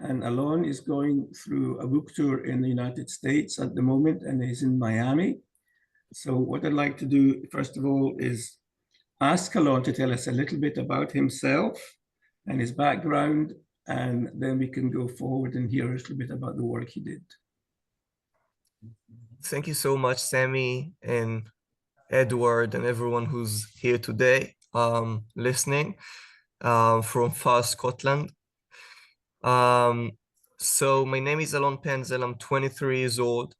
And Alon is going through a book tour in the United States at the moment, and he's in Miami. So what I'd like to do, first of all, is ask Alon to tell us a little bit about himself and his background, and then we can go forward and hear a little bit about the work he did. Thank you so much, Sammy and Edward and everyone who's here today listening from far Scotland. So my name is Alon Penzel. I'm 23 years old.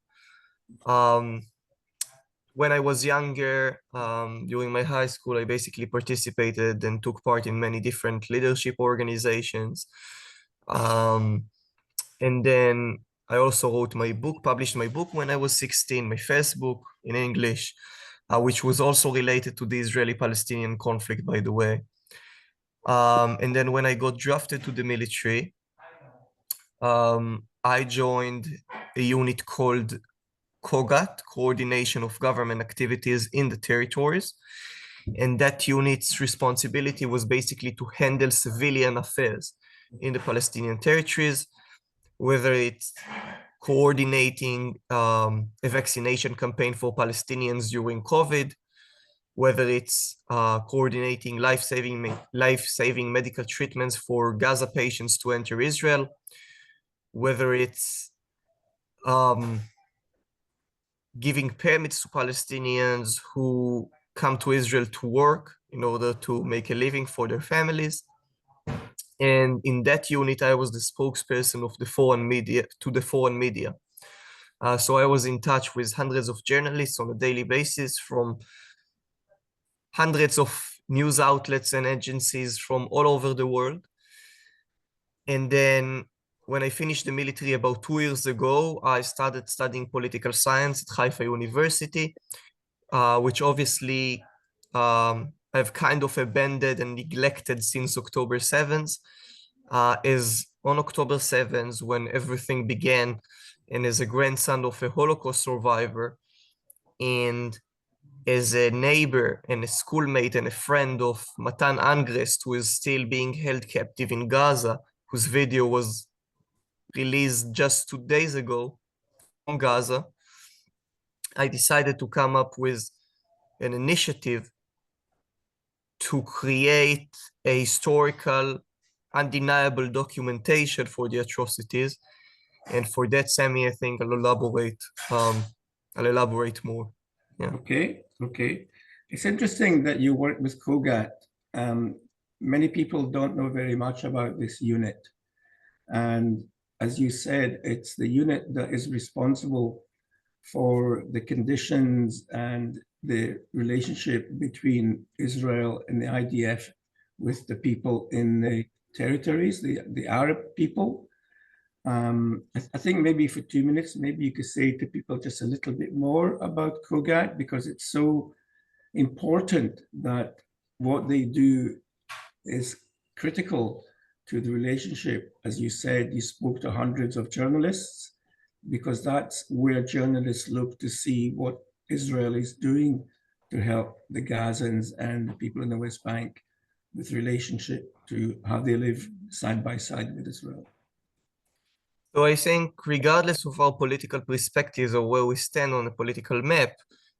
When I was younger, during my high school, I basically participated and took part in many different leadership organizations. And then I also wrote my book, published my book when I was 16, my first book in English, which was also related to the Israeli-Palestinian conflict, by the way. And then when I got drafted to the military, I joined a unit called COGAT, Coordination of Government Activities in the Territories. And that unit's responsibility was basically to handle civilian affairs in the Palestinian territories, whether it's coordinating a vaccination campaign for Palestinians during COVID, whether it's coordinating life-saving medical treatments for Gaza patients to enter Israel, whether it's giving permits to Palestinians who come to Israel to work in order to make a living for their families. And in that unit, I was the spokesperson of the foreign media, to the foreign media. So I was in touch with hundreds of journalists on a daily basis from hundreds of news outlets and agencies from all over the world. And then when I finished the military about 2 years ago, I started studying political science at Haifa University, which obviously I've kind of abandoned and neglected since October 7th. Is on October 7th when everything began, and as a grandson of a Holocaust survivor, and as a neighbor and a schoolmate and a friend of Matan Angrest, who is still being held captive in Gaza, whose video was released just 2 days ago from Gaza, I decided to come up with an initiative to create a historical, undeniable documentation for the atrocities. And for that, Sammy, I think I'll elaborate more. Yeah. Okay. It's interesting that you work with COGAT. Many people don't know very much about this unit. And as you said, it's the unit that is responsible for the conditions and the relationship between Israel and the IDF with the people in the territories, the Arab people. I think maybe for 2 minutes, maybe you could say to people just a little bit more about COGAT, because it's so important that what they do is critical to the relationship. As you said, you spoke to hundreds of journalists, because that's where journalists look to see what Israel is doing to help the Gazans and the people in the West Bank with relationship to how they live side by side with Israel. So I think regardless of our political perspectives or where we stand on the political map,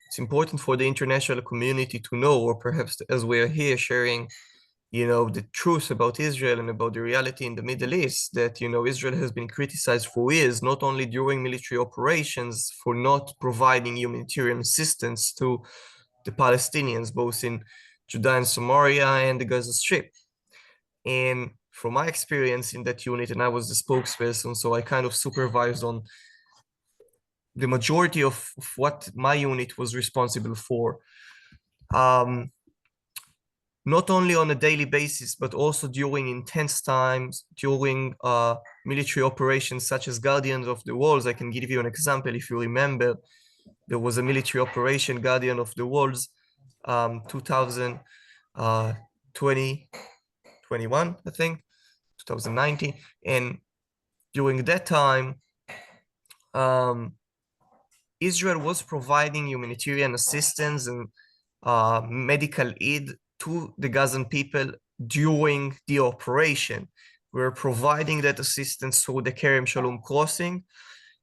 it's important for the international community to know, or perhaps as we are here sharing, the truth about Israel and about the reality in the Middle East, that, Israel has been criticized for years, not only during military operations, for not providing humanitarian assistance to the Palestinians, both in Judea and Samaria and the Gaza Strip. And from my experience in that unit, and I was the spokesperson, so I kind of supervised on the majority of what my unit was responsible for. Not only on a daily basis, but also during intense times, during military operations such as Guardians of the Walls. I can give you an example. If you remember, there was a military operation, Guardian of the Walls, 2021, I think, 2019. And during that time, Israel was providing humanitarian assistance and medical aid to the Gazan people during the operation. were providing that assistance through the Kerem Shalom crossing.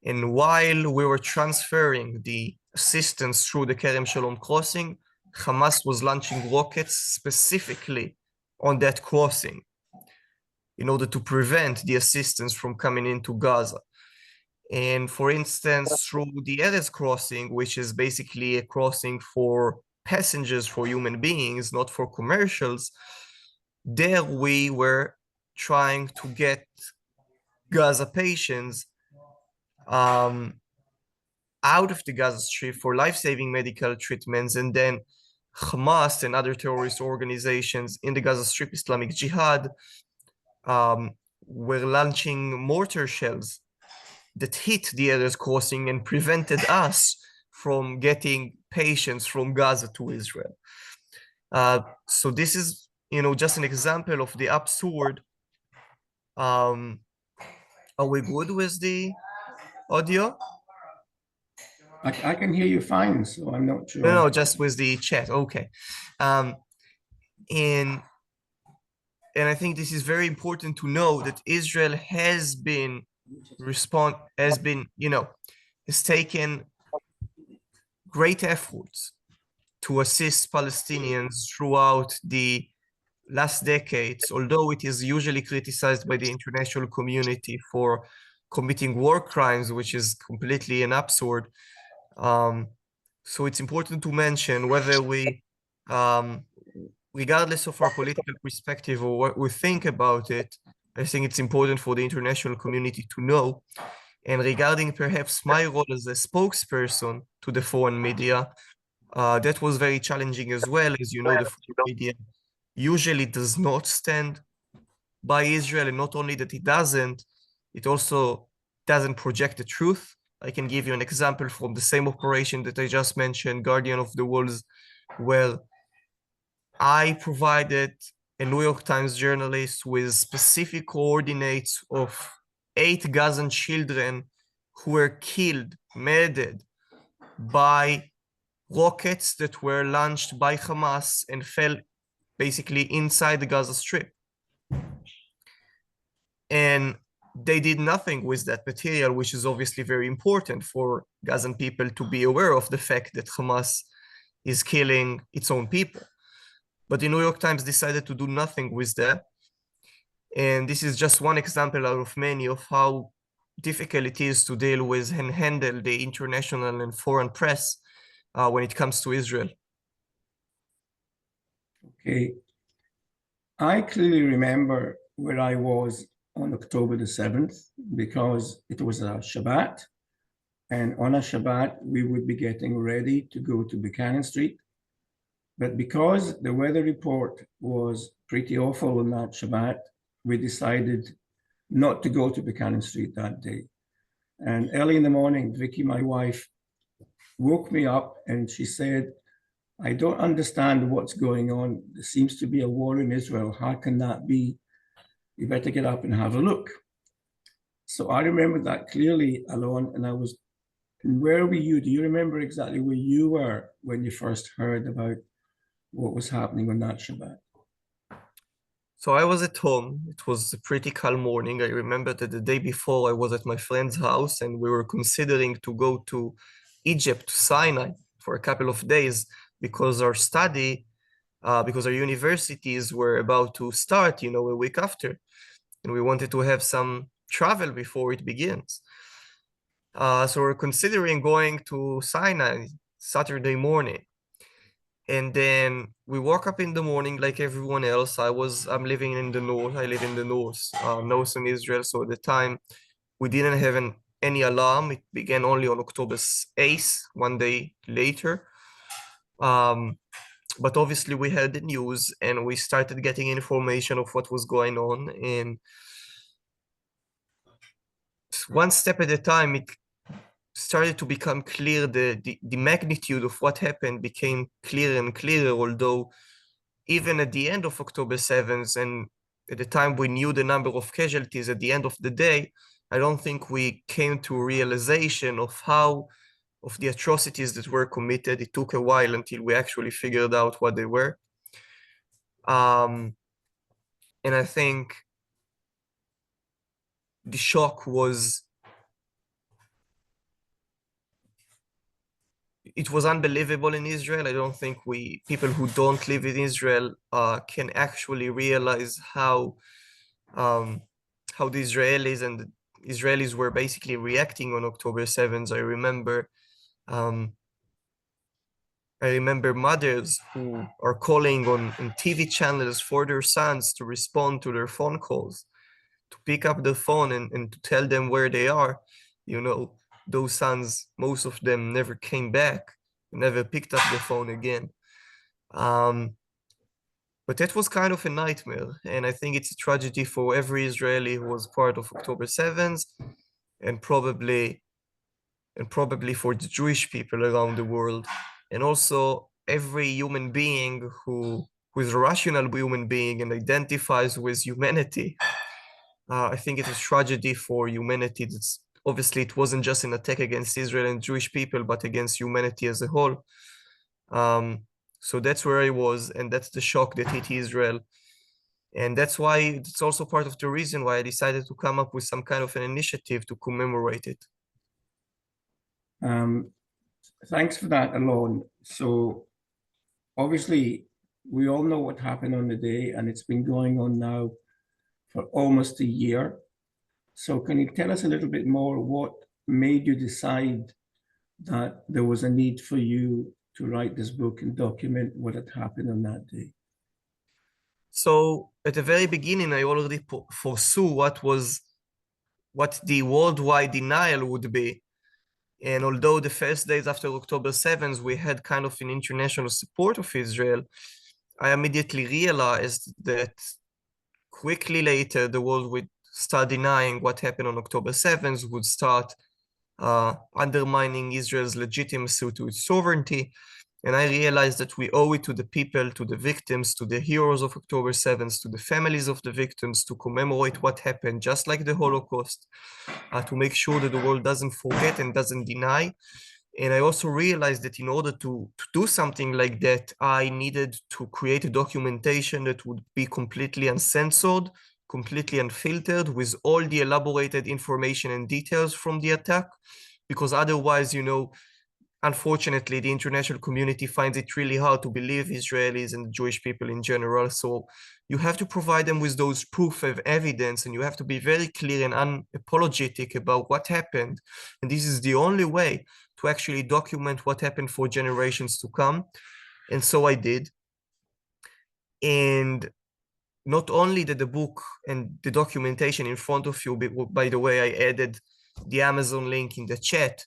And while we were transferring the assistance through the Kerem Shalom crossing, Hamas was launching rockets specifically on that crossing in order to prevent the assistance from coming into Gaza. And for instance, through the Erez crossing, which is basically a crossing for passengers, for human beings, not for commercials, there we were trying to get Gaza patients out of the Gaza Strip for life-saving medical treatments, and then Hamas and other terrorist organizations in the Gaza Strip, Islamic Jihad, were launching mortar shells that hit the Erez crossing and prevented us from getting patients from Gaza to Israel. So this is, just an example of the absurd. Are we good with the audio? I can hear you fine, so I'm not sure. No, just with the chat. Okay. And I think this is very important to know that Israel has taken great efforts to assist Palestinians throughout the last decades, although it is usually criticized by the international community for committing war crimes, which is completely an absurd. So it's important to mention whether we, regardless of our political perspective or what we think about it, I think it's important for the international community to know. And regarding perhaps my role as a spokesperson to the foreign media, that was very challenging as well. As you know, the foreign media usually does not stand by Israel, and not only that it also doesn't project the truth. I can give you an example from the same operation that I just mentioned, Guardian of the Walls, where I provided a New York Times journalist with specific coordinates of 8 Gazan children who were killed, murdered by rockets that were launched by Hamas and fell basically inside the Gaza Strip. And they did nothing with that material, which is obviously very important for Gazan people to be aware of the fact that Hamas is killing its own people. But the New York Times decided to do nothing with that. And this is just one example out of many of how difficult it is to deal with and handle the international and foreign press when it comes to Israel. Okay. I clearly remember where I was on October the 7th because it was a Shabbat. And on a Shabbat, we would be getting ready to go to Buchanan Street. But because the weather report was pretty awful on that Shabbat, we decided not to go to Buchanan Street that day. And early in the morning, Vicky, my wife, woke me up and she said, I don't understand what's going on. There seems to be a war in Israel. How can that be? You better get up and have a look. So I remember that clearly, Alon, and where were you? Do you remember exactly where you were when you first heard about what was happening on that Shabbat? So I was at home. It was a pretty calm morning. I remember that the day before I was at my friend's house and we were considering to go to Egypt, to Sinai, for a couple of days because our universities were about to start, a week after. And we wanted to have some travel before it begins. So we're considering going to Sinai Saturday morning. And then we woke up in the morning like everyone else. I'm living in the north. I live in the northern Israel. So at the time, we didn't have any alarm. It began only on October 8th, one day later. But obviously we heard the news and we started getting information of what was going on. And one step at a time, it started to become clear, the magnitude of what happened became clearer and clearer, although even at the end of October 7th, and at the time we knew the number of casualties at the end of the day, I don't think we came to a realization of the atrocities that were committed. It took a while until we actually figured out what they were. And I think the shock was, it was unbelievable in Israel. I don't think people who don't live in Israel can actually realize um, how the Israelis were basically reacting on October 7th. Um, I remember mothers who are calling on TV channels for their sons to respond to their phone calls, to pick up the phone and to tell them where they are. You know, those sons, most of them never came back, never picked up the phone again. But that was kind of a nightmare. And I think it's a tragedy for every Israeli who was part of October 7th, and probably for the Jewish people around the world. And also every human being who is a rational human being and identifies with humanity. I think it is tragedy for humanity. That's obviously, it wasn't just an attack against Israel and Jewish people, but against humanity as a whole. So that's where I was, and that's the shock that hit Israel. And that's why it's also part of the reason why I decided to come up with some kind of an initiative to commemorate it. Thanks for that, Alon. So obviously, we all know what happened on the day, and it's been going on now for almost a year. So can you tell us a little bit more what made you decide that there was a need for you to write this book and document what had happened on that day? So at the very beginning, I already foresaw what the worldwide denial would be. And although the first days after October 7th, we had kind of an international support of Israel, I immediately realized that quickly later, the world would start denying what happened on October 7th, would start undermining Israel's legitimacy to its sovereignty. And I realized that we owe it to the people, to the victims, to the heroes of October 7th, to the families of the victims, to commemorate what happened, just like the Holocaust, to make sure that the world doesn't forget and doesn't deny. And I also realized that in order to do something like that, I needed to create a documentation that would be completely uncensored, completely unfiltered, with all the elaborated information and details from the attack. Because otherwise, unfortunately, the international community finds it really hard to believe Israelis and Jewish people in general. So you have to provide them with those proof of evidence, and you have to be very clear and unapologetic about what happened. And this is the only way to actually document what happened for generations to come. And so I did. And not only did the book and the documentation in front of you, by the way, I added the Amazon link in the chat.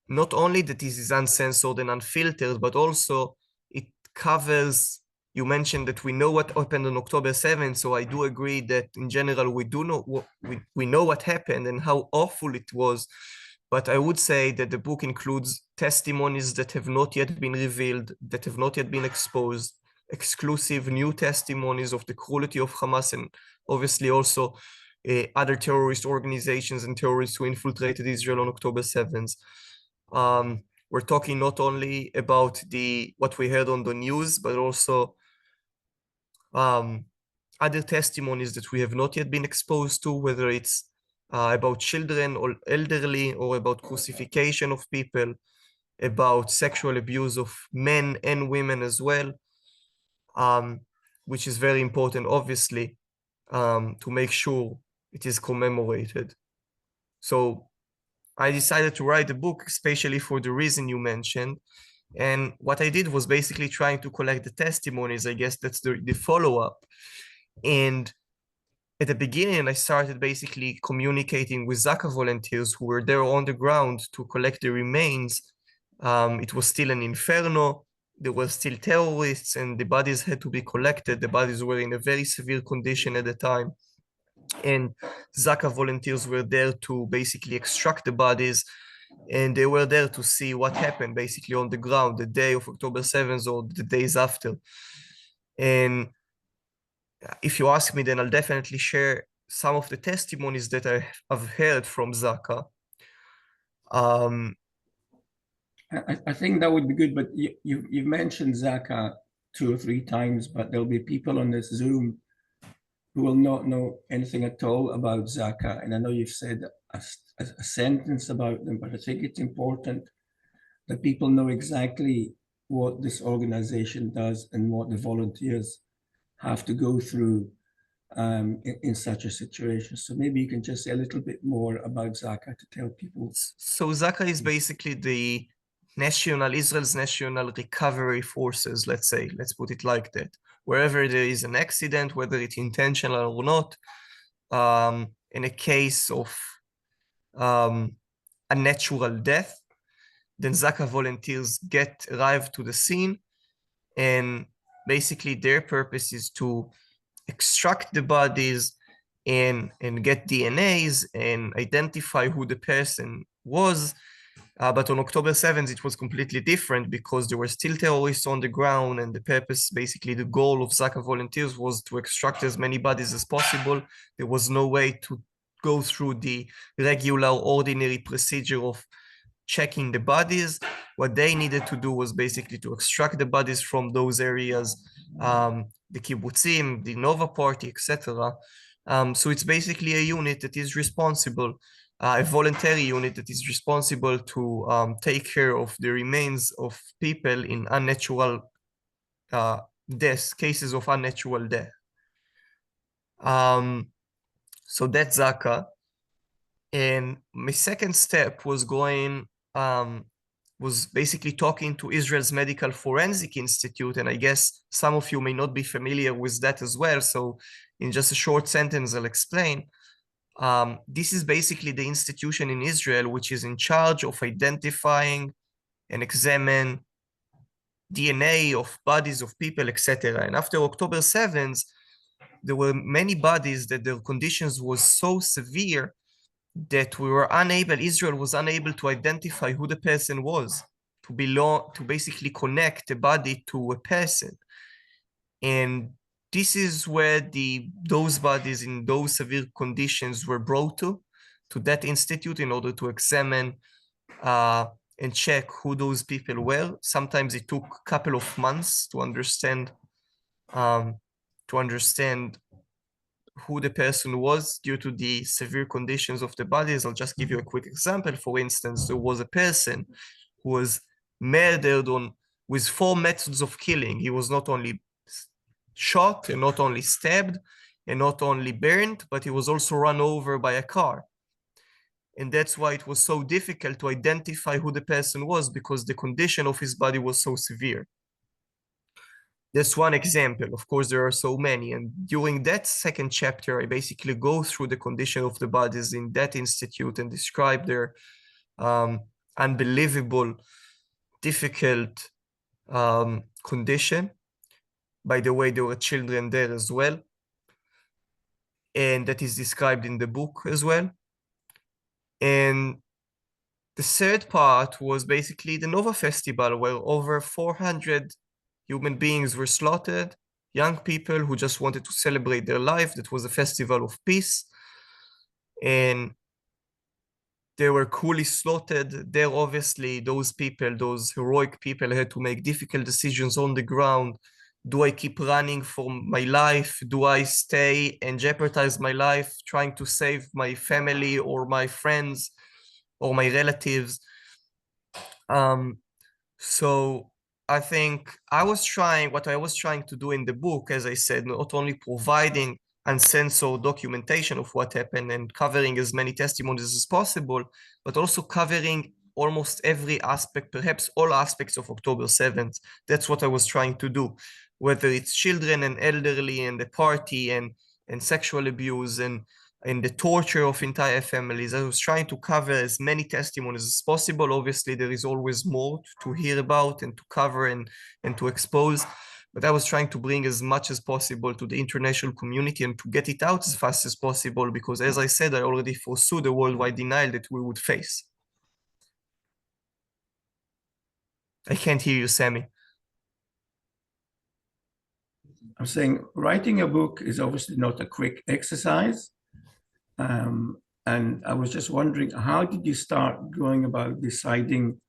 Not only that this is uncensored and unfiltered, but also it covers, you mentioned that we know what happened on October 7th, so I do agree that in general we do know we know what happened and how awful it was. But I would say that the book includes testimonies that have not yet been revealed, that have not yet been exposed, exclusive new testimonies of the cruelty of Hamas, and obviously also other terrorist organizations and terrorists who infiltrated Israel on October 7th. We're talking not only about what we heard on the news, but also other testimonies that we have not yet been exposed to, whether it's about children or elderly, or about crucifixion of people, about sexual abuse of men and women as well, which is very important, obviously, to make sure it is commemorated. So I decided to write the book, especially for the reason you mentioned. And what I did was basically trying to collect the testimonies. I guess that's the follow-up. And at the beginning, I started basically communicating with Zaka volunteers who were there on the ground to collect the remains. It was still an inferno. There were still terrorists, and the bodies had to be collected. The bodies were in a very severe condition at the time. And Zaka volunteers were there to basically extract the bodies, and they were there to see what happened basically on the ground the day of October 7th or the days after. And if you ask me, then I'll definitely share some of the testimonies that I've heard from Zaka. I think that would be good, but you've mentioned Zaka 2 or 3 times, but there'll be people on this Zoom who will not know anything at all about Zaka, and I know you've said a sentence about them, but I think it's important that people know exactly what this organization does and what the volunteers have to go through in such a situation. So maybe you can just say a little bit more about Zaka to tell people. So Zaka is basically the Israel's national recovery forces, let's put it like that. Wherever there is an accident, whether it's intentional or not, in a case of a natural death, then Zaka volunteers arrive to the scene, and basically their purpose is to extract the bodies and get DNAs and identify who the person was. But on October 7th, it was completely different because there were still terrorists on the ground, and the purpose, basically the goal of Zaka volunteers, was to extract as many bodies as possible. There was no way to go through the regular, ordinary procedure of checking the bodies. What they needed to do was basically to extract the bodies from those areas, the kibbutzim, the Nova Party, etc. So it's basically a unit that is responsible, a voluntary unit that is responsible to take care of the remains of people in unnatural deaths, cases of unnatural death. So that's Zaka. And my second step was was basically talking to Israel's Medical Forensic Institute. And I guess some of you may not be familiar with that as well. So in just a short sentence, I'll explain. This is basically the institution in Israel which is in charge of identifying and examine DNA of bodies of people, etc. And after October 7th, there were many bodies that their conditions was so severe that Israel was unable to identify who the person was, to basically connect the body to a person. And this is where those bodies in those severe conditions were brought to that institute in order to examine and check who those people were. Sometimes it took a couple of months to understand who the person was due to the severe conditions of the bodies. I'll just give you a quick example. For instance, there was a person who was murdered with 4 methods of killing. He was not only shot and not only stabbed and not only burned, but he was also run over by a car. And that's why it was so difficult to identify who the person was, because the condition of his body was so severe. That's one example. Of course, there are so many. And during that second chapter, I basically go through the condition of the bodies in that institute and describe their unbelievable, difficult condition. By the way, there were children there as well. And that is described in the book as well. And the third part was basically the Nova Festival, where over 400 human beings were slaughtered, young people who just wanted to celebrate their life. That was a festival of peace. And they were cruelly slaughtered. There, obviously, those people, those heroic people, had to make difficult decisions on the ground. Do I keep running for my life? Do I stay and jeopardize my life trying to save my family or my friends or my relatives? So I think what I was trying to do in the book, as I said, not only providing uncensored documentation of what happened and covering as many testimonies as possible, but also covering almost every aspect, perhaps all aspects of October 7th. That's what I was trying to do, whether it's children and elderly and the party and sexual abuse and the torture of entire families. I was trying to cover as many testimonies as possible. Obviously, there is always more to hear about and to cover and to expose. But I was trying to bring as much as possible to the international community and to get it out as fast as possible, because as I said, I already foresaw the worldwide denial that we would face. I can't hear you, Sammy. I'm saying writing a book is obviously not a quick exercise. And I was just wondering, how did you start going about deciding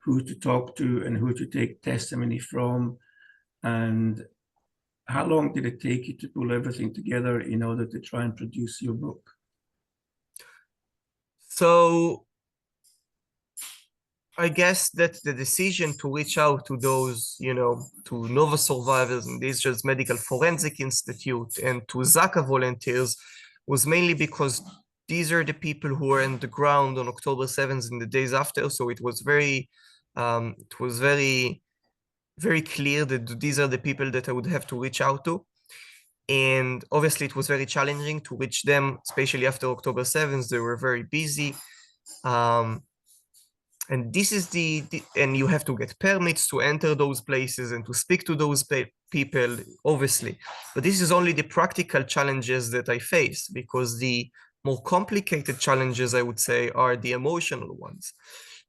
who to talk to and who to take testimony from? And how long did it take you to pull everything together in order to try and produce your book? So I guess that the decision to reach out to those, to Nova survivors in the Israel's Medical Forensic Institute and to Zaka volunteers was mainly because these are the people who were on the ground on October 7th and the days after. So it was very, very clear that these are the people that I would have to reach out to. And obviously it was very challenging to reach them, especially after October 7th. They were very busy. And this is and you have to get permits to enter those places and to speak to those people, obviously. But this is only the practical challenges that I face, because the more complicated challenges, I would say, are the emotional ones.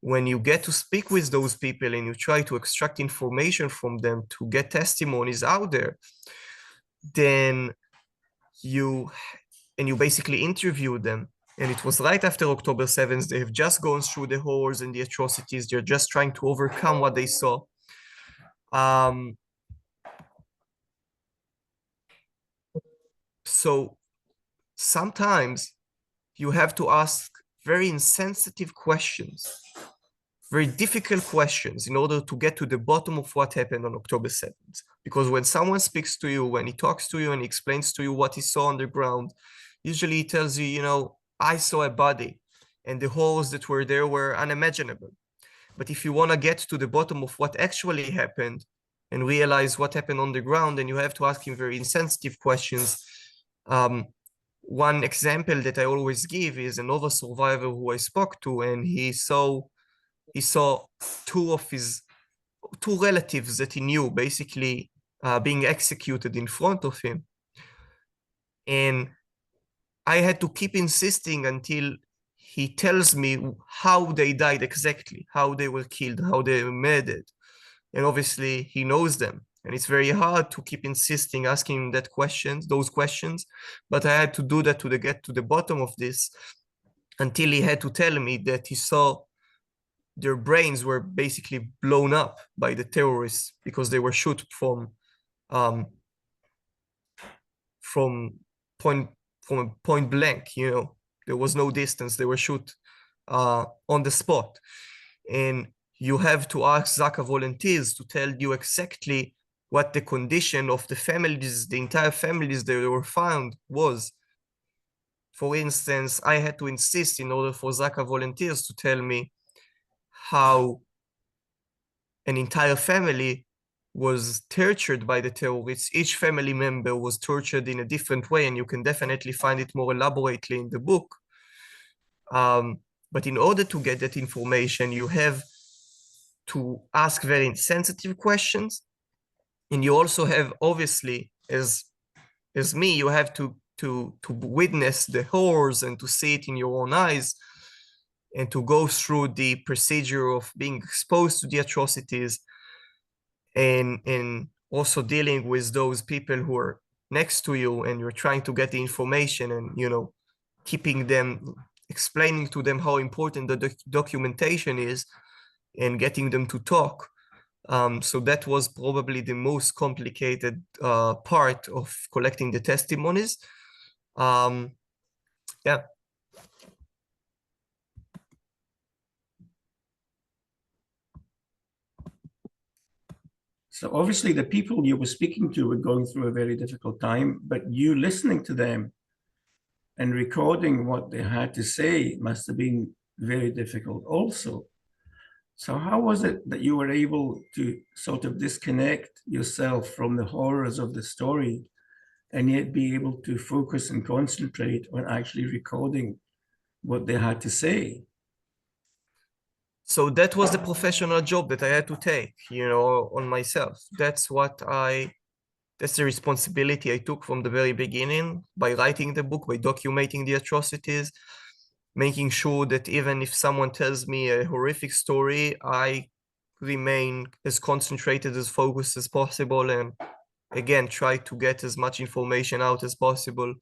When you get to speak with those people and you try to extract information from them to get testimonies out there, then you basically interview them. And it was right after October 7th. They have just gone through the horrors and the atrocities. They're just trying to overcome what they saw. So sometimes you have to ask very insensitive questions, very difficult questions, in order to get to the bottom of what happened on October 7th. Because when someone speaks to you, when he talks to you and he explains to you what he saw on the ground, usually he tells you, I saw a body and the horrors that were there were unimaginable. But if you want to get to the bottom of what actually happened and realize what happened on the ground, then you have to ask him very insensitive questions. One example that I always give is another survivor who I spoke to, and he saw two relatives that he knew basically being executed in front of him. And I had to keep insisting until he tells me how they died exactly, how they were killed, how they were murdered. And obviously he knows them. And it's very hard to keep insisting, asking those questions. But I had to do that to get to the bottom of this, until he had to tell me that he saw their brains were basically blown up by the terrorists because they were shot from point blank. There was no distance. They were shot on the spot. And you have to ask Zaka volunteers to tell you exactly what the condition of the families, the entire families that were found, was. For instance, I had to insist in order for Zaka volunteers to tell me how an entire family was tortured by the terrorists. Each family member was tortured in a different way, and you can definitely find it more elaborately in the book. But in order to get that information, you have to ask very sensitive questions. And you also have, obviously, as me, you have to witness the horrors and to see it in your own eyes, and to go through the procedure of being exposed to the atrocities, and also dealing with those people who are next to you, and you're trying to get the information, and keeping them, explaining to them how important the documentation is, and getting them to talk. So that was probably the most complicated part of collecting the testimonies. Yeah. So obviously the people you were speaking to were going through a very difficult time, but you listening to them and recording what they had to say must have been very difficult also. So how was it that you were able to sort of disconnect yourself from the horrors of the story and yet be able to focus and concentrate on actually recording what they had to say? So that was the professional job that I had to take, on myself. That's the responsibility I took from the very beginning by writing the book, by documenting the atrocities, making sure that even if someone tells me a horrific story, I remain as concentrated, as focused as possible, and again, try to get as much information out as possible.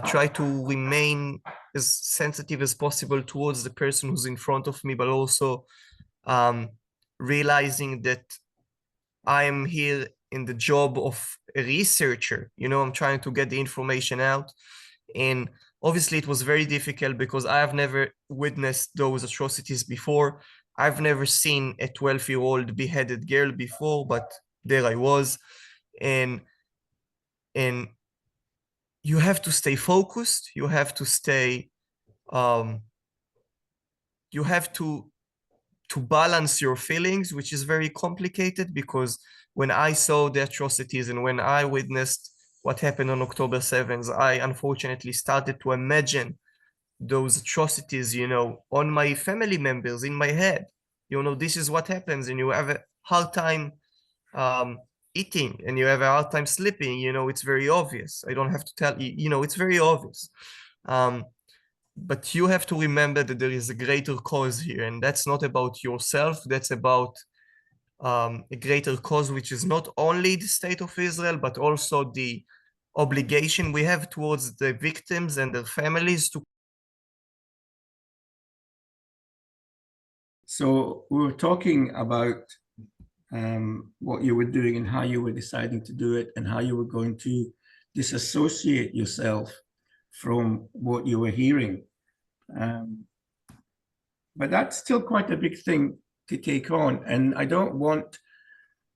Try to remain as sensitive as possible towards the person who's in front of me, but also realizing that I am here in the job of a researcher. You know, I'm trying to get the information out. And obviously it was very difficult because I have never witnessed those atrocities before. I've never seen a 12-year-old beheaded girl before, but there I was. And you have to stay focused. You have to stay, you have to balance your feelings, which is very complicated, because when I saw the atrocities and when I witnessed what happened on October 7th, I unfortunately started to imagine those atrocities, you know, on my family members in my head. You know, this is what happens, and you have a hard time eating, and you have a hard time sleeping. You know, it's very obvious. I don't have to tell you, you know, it's very obvious. But you have to remember that there is a greater cause here, and that's not about yourself. That's about a greater cause, which is not only the state of Israel, but also the obligation we have towards the victims and their families to. So we were talking about what you were doing and how you were deciding to do it and how you were going to disassociate yourself from what you were hearing. But that's still quite a big thing to take on. And I don't want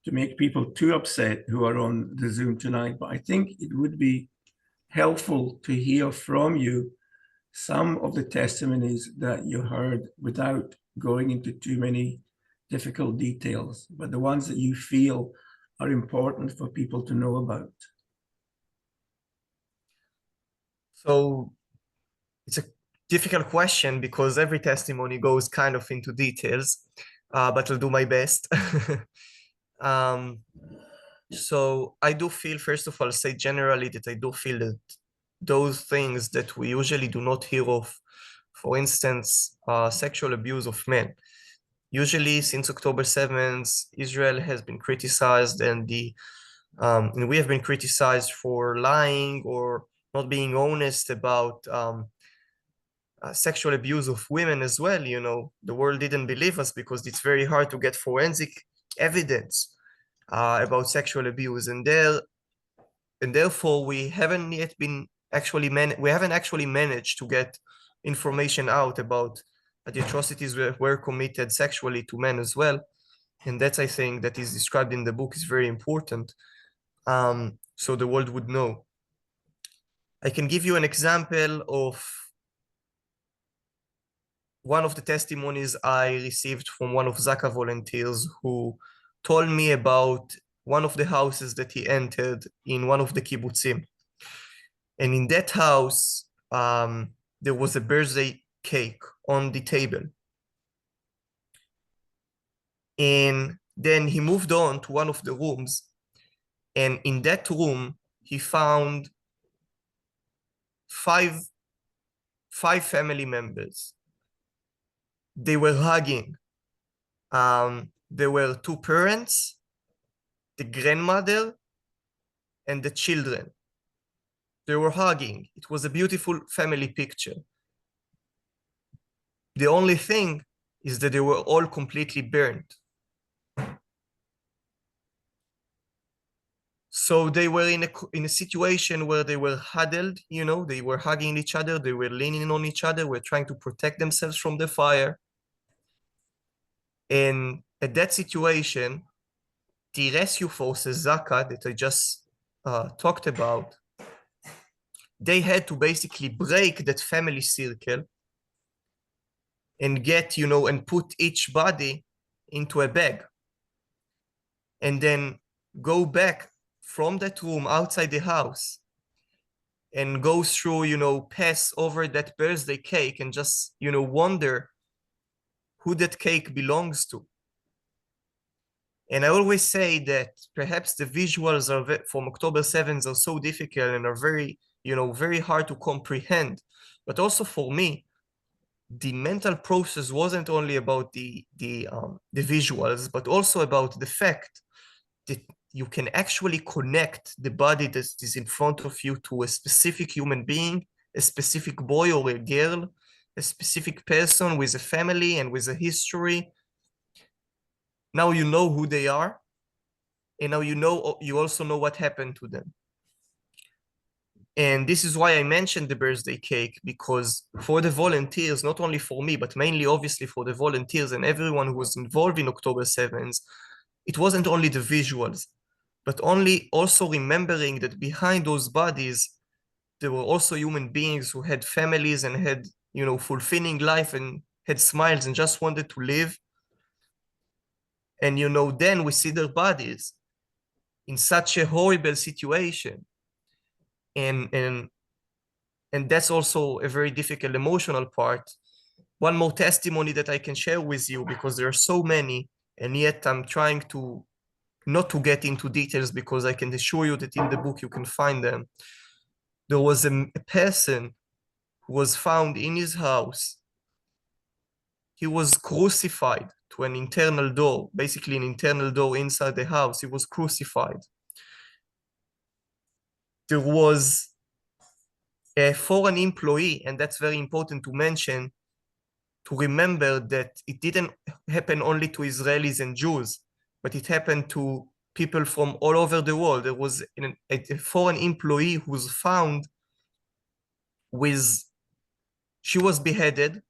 to make people too upset who are on the Zoom tonight, but I think it would be helpful to hear from you some of the testimonies that you heard without going into too many difficult details, but the ones that you feel are important for people to know about. So it's a difficult question because every testimony goes kind of into details, but I'll do my best. So I do feel, first of all, say generally that I do feel that those things that we usually do not hear of, for instance, sexual abuse of men. Usually since October 7th, Israel has been criticized and we have been criticized for lying or not being honest about sexual abuse of women as well. You know, the world didn't believe us because it's very hard to get forensic evidence about sexual abuse, and therefore we haven't yet been actually we haven't actually managed to get information out about the atrocities that were committed sexually to men as well. And that's, I think, that is described in the book is very important, so the world would know. I can give you an example of one of the testimonies I received from one of Zaka volunteers who told me about one of the houses that he entered in one of the kibbutzim. And in that house, there was a birthday cake on the table. And then he moved on to one of the rooms. And in that room, he found five family members. They were hugging. There were two parents, the grandmother, and the children. They were hugging. It was a beautiful family picture. The only thing is that they were all completely burned. So they were in a situation where they were huddled, you know, they were hugging each other, they were leaning on each other, were trying to protect themselves from the fire. And at that situation, the rescue forces, Zaka, that I just talked about, they had to basically break that family circle and get, you know, and put each body into a bag. And then go back from that room outside the house and go through, you know, pass over that birthday cake and just, you know, wonder who that cake belongs to. And I always say that perhaps the visuals from October 7th are so difficult and are very, you know, very hard to comprehend. But also for me, the mental process wasn't only about the visuals, but also about the fact that you can actually connect the body that is in front of you to a specific human being, a specific boy or a girl, a specific person with a family and with a history. Now you know who they are, And now you also know what happened to them. And this is why I mentioned the birthday cake, because for the volunteers, not only for me, but mainly obviously for the volunteers and everyone who was involved in October 7th, it wasn't only the visuals, but also remembering that behind those bodies, there were also human beings who had families and had, fulfilling life and had smiles and just wanted to live. And, then we see their bodies in such a horrible situation. And that's also a very difficult emotional part. One more testimony that I can share with you, because there are so many, and yet I'm trying to not to get into details, because I can assure you that in the book you can find them. There was a person who was found in his house. He was crucified to an internal door, basically an internal door inside the house. He was crucified. There was a foreign employee, and that's very important to mention, to remember that it didn't happen only to Israelis and Jews, but it happened to people from all over the world. There was a foreign employee who was found she was beheaded,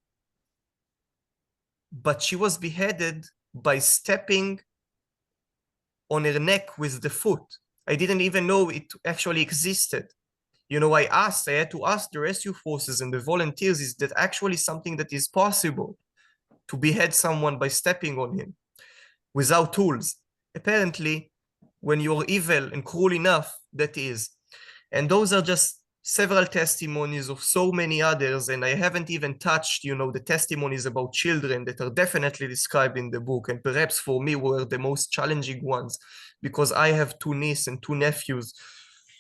but she was beheaded by stepping on her neck with the foot. I didn't even know it actually existed. I had to ask the rescue forces and the volunteers, is that actually something that is possible, to behead someone by stepping on him without tools? Apparently, when you're evil and cruel enough, that is. And those are just several testimonies of so many others, and I haven't even touched, the testimonies about children that are definitely described in the book, and perhaps for me were the most challenging ones, because I have 2 nieces and 2 nephews,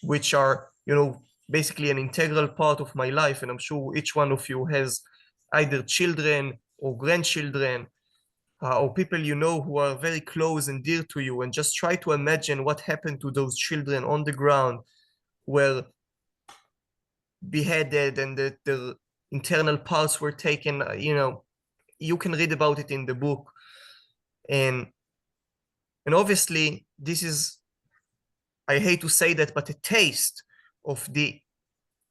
which are, basically an integral part of my life, and I'm sure each one of you has either children or grandchildren, or people who are very close and dear to you, and just try to imagine what happened to those children on the ground, where beheaded and the internal parts were taken. You can read about it in the book. And obviously this is, I hate to say that, but a taste of the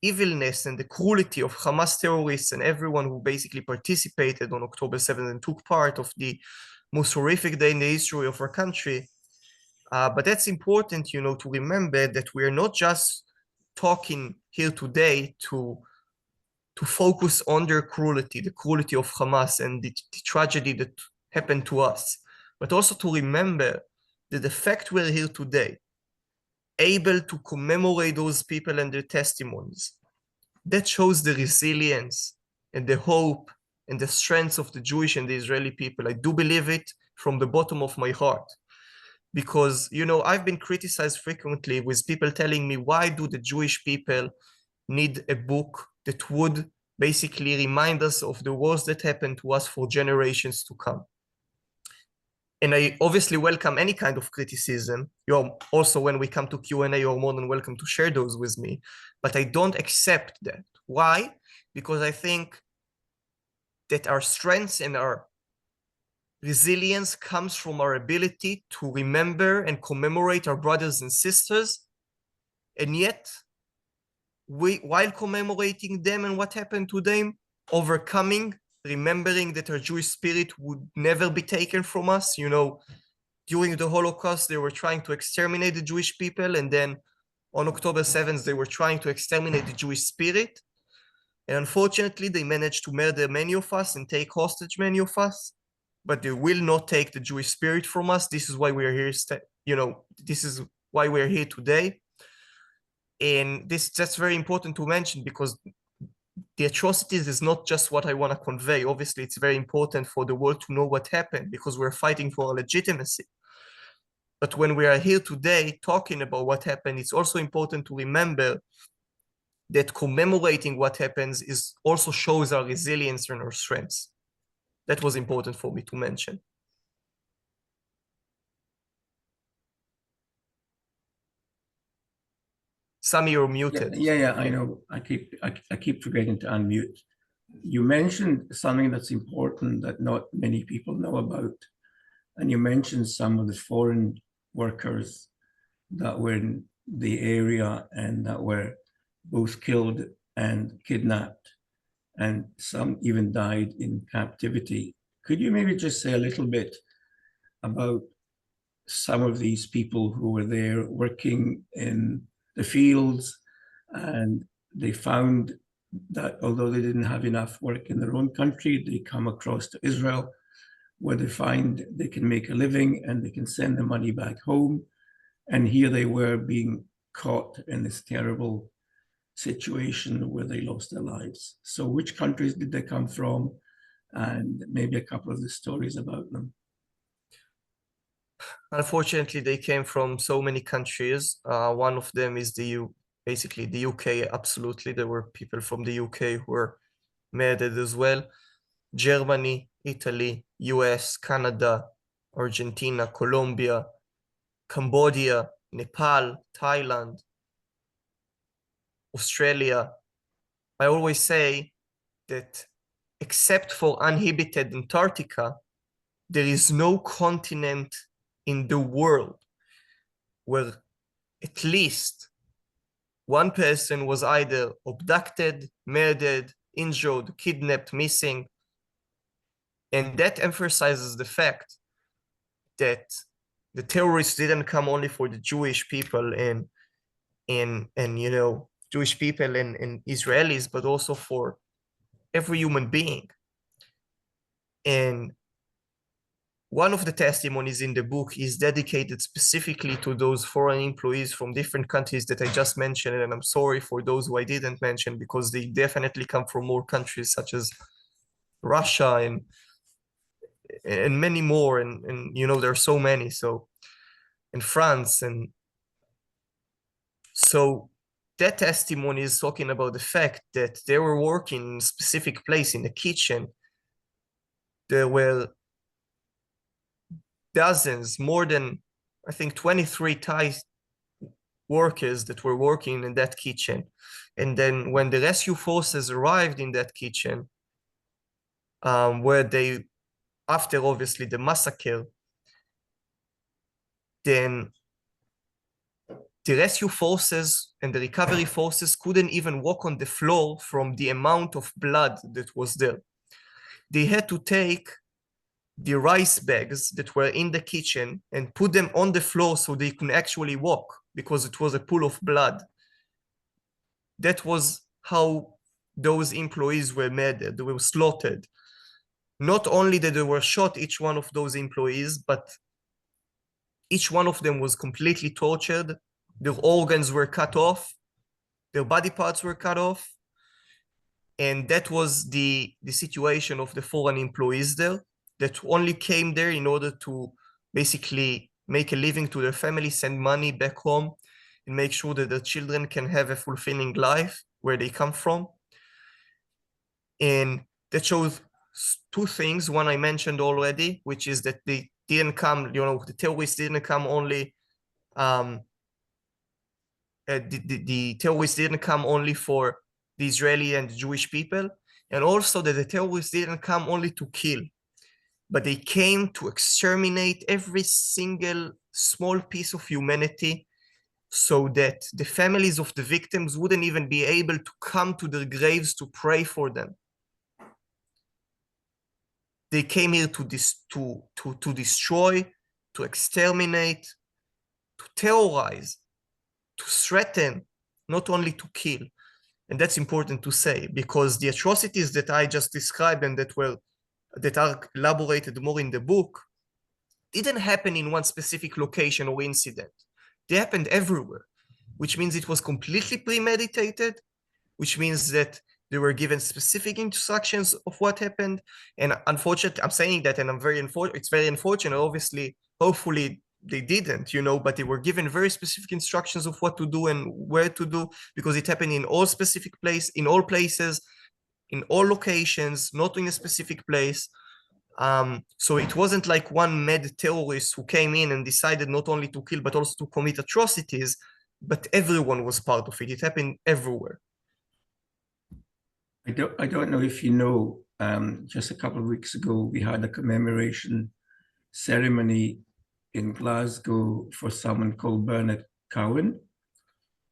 evilness and the cruelty of Hamas terrorists and everyone who basically participated on October 7th and took part of the most horrific day in the history of our country. But that's important, to remember that we are not just talking here today to focus on their cruelty, the cruelty of Hamas and the tragedy that happened to us, but also to remember that the fact we're here today, able to commemorate those people and their testimonies, that shows the resilience and the hope and the strength of the Jewish and the Israeli people. I do believe it from the bottom of my heart. Because, I've been criticized frequently with people telling me, why do the Jewish people need a book that would basically remind us of the wars that happened to us for generations to come? And I obviously welcome any kind of criticism. You're also, when we come to Q&A, you're more than welcome to share those with me. But I don't accept that. Why? Because I think that our strengths and our resilience comes from our ability to remember and commemorate our brothers and sisters. And yet, while commemorating them and what happened to them, overcoming, remembering that our Jewish spirit would never be taken from us. During the Holocaust, they were trying to exterminate the Jewish people, and then on October 7th, they were trying to exterminate the Jewish spirit. And unfortunately, they managed to murder many of us and take hostage many of us, but they will not take the Jewish spirit from us. This is why we are here. This is why we are here today. And that's very important to mention, because the atrocities is not just what I want to convey. Obviously, it's very important for the world to know what happened, because we're fighting for our legitimacy. But when we are here today talking about what happened, it's also important to remember that commemorating what happens also shows our resilience and our strengths. That was important for me to mention. Sami, you're muted. Yeah, I know. I keep forgetting to unmute. You mentioned something that's important that not many people know about, and you mentioned some of the foreign workers that were in the area and that were both killed and kidnapped, and some even died in captivity. Could you maybe just say a little bit about some of these people who were there working in the fields, and they found that although they didn't have enough work in their own country, they come across to Israel where they find they can make a living and they can send the money back home. And here they were being caught in this terrible situation where they lost their lives. So which countries did they come from? And maybe a couple of the stories about them. Unfortunately, they came from so many countries. One of them is basically the UK. Absolutely, there were people from the UK who were murdered as well. Germany, Italy, US, Canada, Argentina, Colombia, Cambodia, Nepal, Thailand, Australia. I always say that except for uninhabited Antarctica, there is no continent in the world where at least one person was either abducted, murdered, injured, kidnapped, missing. And that emphasizes the fact that the terrorists didn't come only for the Jewish people and Jewish people and Israelis, but also for every human being. And one of the testimonies in the book is dedicated specifically to those foreign employees from different countries that I just mentioned. And I'm sorry for those who I didn't mention, because they definitely come from more countries such as Russia and many more. And there are so many. So in France. And so that testimony is talking about the fact that they were working in a specific place in the kitchen. There were dozens, more than, I think, 23 Thai workers that were working in that kitchen. And then when the rescue forces arrived in that kitchen, where they, after obviously the massacre, then the rescue forces and the recovery forces couldn't even walk on the floor from the amount of blood that was there. They had to take the rice bags that were in the kitchen and put them on the floor so they could actually walk, because it was a pool of blood. That was how those employees were murdered. They were slaughtered. Not only that they were shot, each one of those employees, but each one of them was completely tortured. Their organs were cut off. Their body parts were cut off. And that was the situation of the foreign employees there, that only came there in order to basically make a living to their family, send money back home, and make sure that their children can have a fulfilling life where they come from. And that shows two things. One I mentioned already, which is that they didn't come, the terrorists didn't come only, the terrorists didn't come only for the Israeli and the Jewish people, and also that the terrorists didn't come only to kill, but they came to exterminate every single small piece of humanity, so that the families of the victims wouldn't even be able to come to their graves to pray for them. They came here to destroy, to exterminate, to terrorize, to threaten, not only to kill. And that's important to say, because the atrocities that I just described and that are elaborated more in the book didn't happen in one specific location or incident. They happened everywhere, which means it was completely premeditated, which means that they were given specific instructions of what happened. And unfortunately, I'm saying that, and it's very unfortunate, obviously, hopefully they didn't, but they were given very specific instructions of what to do and where to do, because it happened in all specific place, in all places, in all locations, not in a specific place. So it wasn't like one mad terrorist who came in and decided not only to kill, but also to commit atrocities, but everyone was part of it. It happened everywhere. I don't know if you know, just a couple of weeks ago, we had a commemoration ceremony in Glasgow for someone called Bernard Cowan.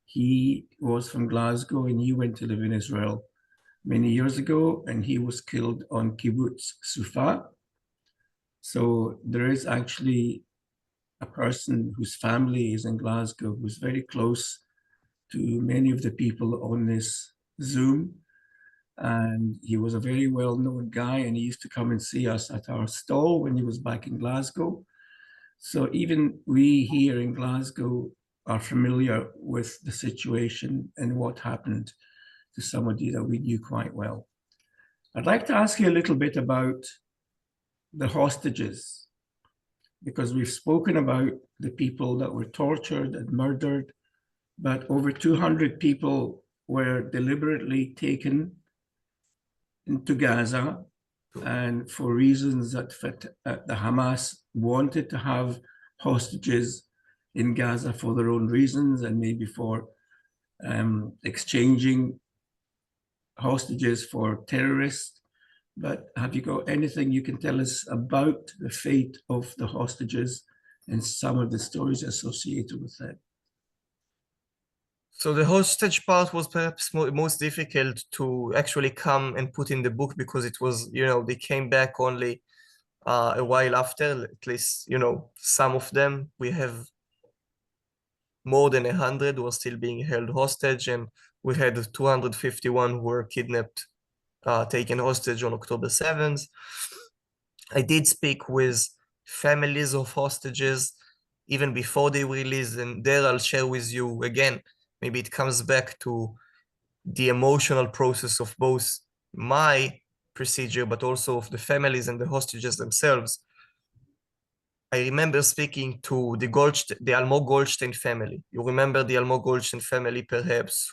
He was from Glasgow and he went to live in Israel many years ago, and he was killed on Kibbutz Sufa. So there is actually a person whose family is in Glasgow who's very close to many of the people on this Zoom. And he was a very well-known guy, and he used to come and see us at our stall when he was back in Glasgow. So even we here in Glasgow are familiar with the situation and what happened to somebody that we knew quite well. I'd like to ask you a little bit about the hostages, because we've spoken about the people that were tortured and murdered, but over 200 people were deliberately taken into Gaza, and for reasons that the Hamas wanted to have hostages in Gaza for their own reasons, and maybe for exchanging hostages for terrorists. But have you got anything you can tell us about the fate of the hostages and some of the stories associated with that? So the hostage part was perhaps most difficult to actually come and put in the book, because it was, they came back only a while after, at least, some of them. We have more than 100 who are still being held hostage, and we had 251 who were kidnapped, taken hostage on October 7th. I did speak with families of hostages even before they were released, and there I'll share with you again, maybe it comes back to the emotional process of both my procedure, but also of the families and the hostages themselves. I remember speaking to the Almog Goldstein family. You remember the Almog Goldstein family, perhaps,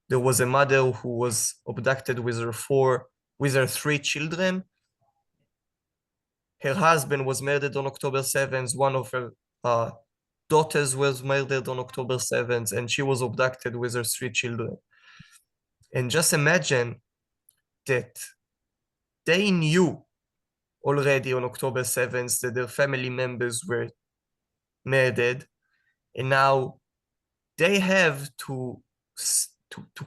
there was a mother who was abducted with her 3 children. Her husband was murdered on October 7th. One of her daughters was murdered on October 7th, and she was abducted with her 3 children. And just imagine that they knew already on October 7th that their family members were murdered, and now they have to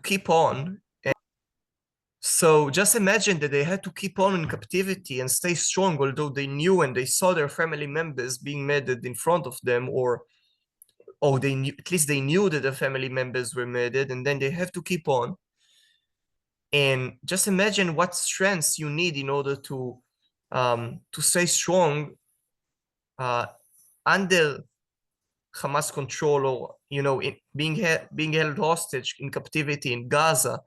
keep on. And so just imagine that they had to keep on in captivity and stay strong, although they knew and they saw their family members being murdered in front of them, or they knew, at least they knew that their family members were murdered, and then they have to keep on. And just imagine what strengths you need in order to stay strong under Hamas control, or being held hostage in captivity in Gaza,